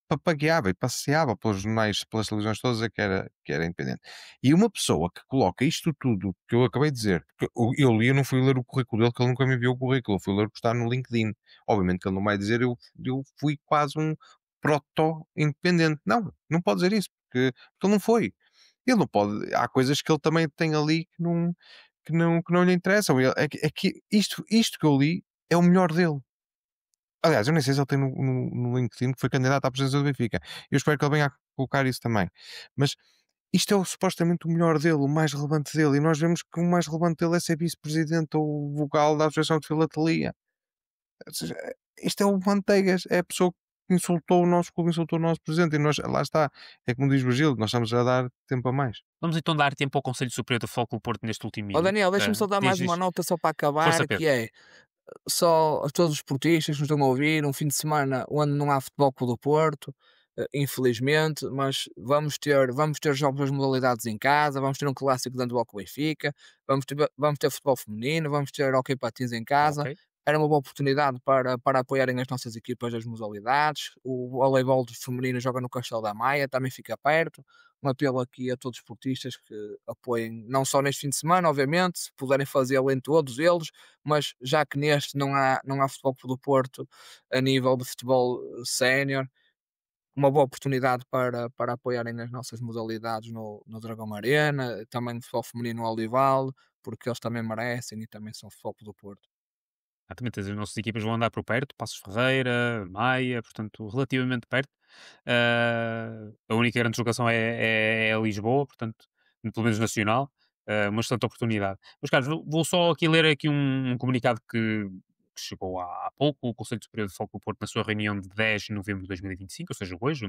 papagueava e passeava pelos jornais, pelas televisões todas a dizer que era independente. E uma pessoa que coloca isto tudo que eu acabei de dizer, porque eu li, eu não fui ler o currículo dele, que ele nunca me enviou o currículo, eu fui ler o que está no LinkedIn. Obviamente que ele não vai dizer eu fui quase um proto-independente. Não pode dizer isso, porque ele não foi. Ele não pode. Há coisas que ele também tem ali que não lhe interessam. É que isto que eu li é o melhor dele. Aliás, eu nem sei se ele tem no LinkedIn que foi candidato à presidência do Benfica. Eu espero que ele venha a colocar isso também. Mas isto é supostamente o melhor dele, o mais relevante dele. E nós vemos que o mais relevante dele é ser vice-presidente ou vogal da Associação de Filatelia. Ou seja, isto é o Manteigas, é a pessoa que insultou o nosso clube, insultou o nosso presidente. E nós, lá está, é como diz o Gil, nós estamos a dar tempo a mais. Vamos então dar tempo ao Conselho Superior do Futebol Clube Porto neste último Ó minuto. Daniel, deixa-me só dar mais uma nota só para Força, acabar, Pedro. que é só a todos os portistas que nos estão a ouvir, um fim de semana onde não há futebol Clube do Porto, infelizmente, mas vamos ter jogos das modalidades em casa, vamos ter um clássico de handball com o Benfica, vamos ter futebol feminino, vamos ter hockey patins em casa. Ok. Era uma boa oportunidade para apoiarem as nossas equipas das modalidades. O voleibol feminino joga no Castelo da Maia, também fica perto. Um apelo aqui a todos os esportistas que apoiem, não só neste fim de semana, obviamente, se puderem fazê-lo em todos eles, mas já que neste não há futebol do Porto a nível de futebol sénior, uma boa oportunidade para apoiarem as nossas modalidades no Dragão Arena, também no futebol feminino no Olival, porque eles também merecem e também são futebol do Porto. Exatamente, as nossas equipas vão andar por perto, Passos Ferreira, Maia, portanto, relativamente perto. A única grande deslocação é Lisboa, portanto, pelo menos nacional. Uma excelente oportunidade. Mas, caros, vou só aqui ler aqui um comunicado que chegou há pouco. O Conselho Superior de Foco do Porto, na sua reunião de 10 de novembro de 2025, ou seja, hoje,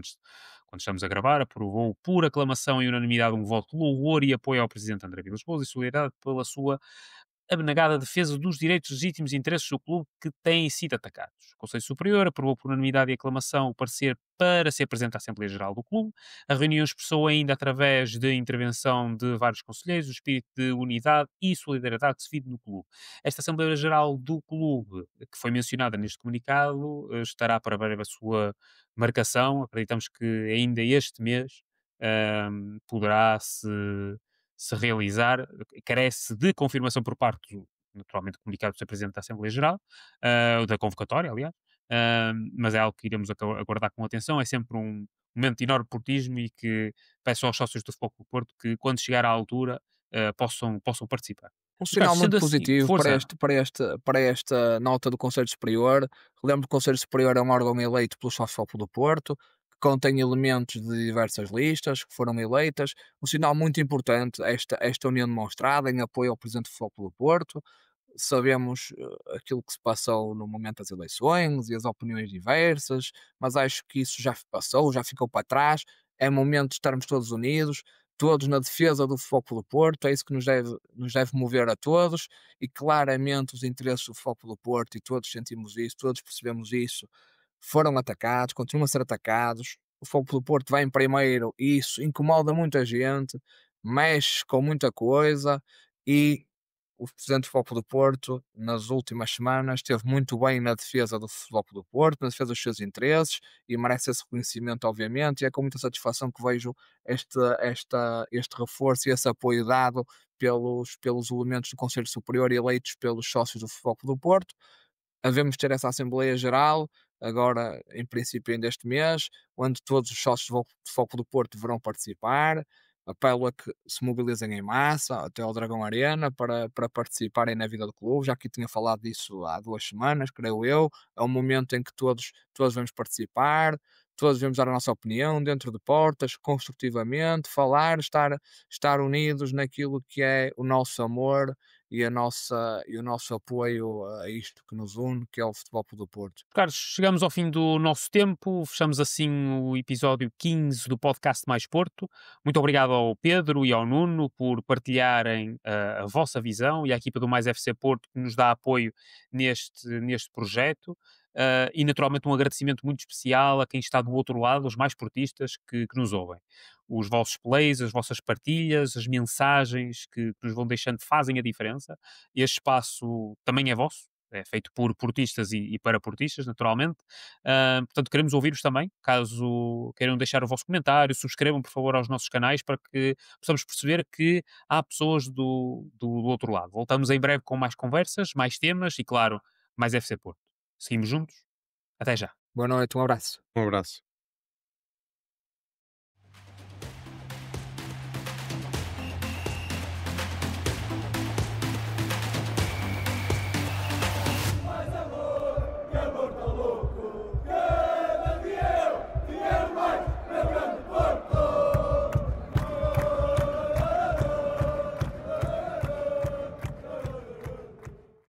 quando estamos a gravar, aprovou por aclamação e unanimidade um voto de louvor e apoio ao Presidente André Vilas Boas e solidariedade pela sua abnegada defesa dos direitos legítimos e interesses do clube que têm sido atacados. O Conselho Superior aprovou por unanimidade e aclamação o parecer para ser presente à Assembleia Geral do clube. A reunião expressou ainda, através de intervenção de vários conselheiros, o espírito de unidade e solidariedade que se vive no clube. Esta Assembleia Geral do clube, que foi mencionada neste comunicado, estará para breve a sua marcação. Acreditamos que ainda este mês poderá se realizar, carece de confirmação por parte, naturalmente, comunicado do Sr. Presidente da Assembleia Geral, da convocatória, aliás, mas é algo que iremos aguardar com atenção. É sempre um momento de enorme portismo e que peço aos sócios do Futebol Clube do Porto que, quando chegar à altura, possam participar. Um Ricardo, sinal sendo muito assim, positivo força. para esta nota do Conselho Superior. Relembro que o Conselho Superior é um órgão eleito pelo Sócio do Porto, que contém elementos de diversas listas que foram eleitas. Um sinal muito importante, esta união demonstrada em apoio ao Presidente do Futebol do Porto. Sabemos aquilo que se passou no momento das eleições e as opiniões diversas, mas acho que isso já passou, já ficou para trás. É momento de estarmos todos unidos, todos na defesa do Futebol do Porto. É isso que nos deve mover a todos, e claramente os interesses do Futebol do Porto, e todos sentimos isso, todos percebemos isso, foram atacados, continuam a ser atacados. O Futebol do Porto vai em primeiro e isso incomoda muita gente, mexe com muita coisa. E o presidente do Futebol do Porto, nas últimas semanas, esteve muito bem na defesa do Futebol do Porto, na defesa dos seus interesses, e merece esse reconhecimento, obviamente. E é com muita satisfação que vejo este reforço e esse apoio dado pelos elementos do Conselho Superior eleitos pelos sócios do Futebol do Porto. Havemos ter essa Assembleia Geral, agora, em princípio, ainda este mês, onde todos os sócios de Foco do Porto deverão participar. Apelo a que se mobilizem em massa até ao Dragão Arena para participarem na vida do clube. Já aqui tinha falado disso há 2 semanas, creio eu. É um momento em que todos vamos participar, todos vamos dar a nossa opinião dentro de portas, construtivamente, falar, estar unidos naquilo que é o nosso amor e o nosso apoio a isto que nos une, que é o Futebol Clube do Porto. Carlos, chegamos ao fim do nosso tempo, fechamos assim o episódio 15 do podcast Mais Porto. Muito obrigado ao Pedro e ao Nuno por partilharem a vossa visão, e à equipa do Mais FC Porto que nos dá apoio neste projeto. E naturalmente um agradecimento muito especial a quem está do outro lado, os mais portistas que nos ouvem. Os vossos plays, as vossas partilhas, as mensagens que nos vão deixando fazem a diferença. Este espaço também é vosso, é feito por portistas e para portistas, naturalmente. Portanto, queremos ouvir-vos também. Caso queiram deixar o vosso comentário, subscrevam, por favor, aos nossos canais para que possamos perceber que há pessoas do outro lado. Voltamos em breve com mais conversas, mais temas e, claro, mais FC Porto. Seguimos juntos. Até já. Boa noite, um abraço. Um abraço.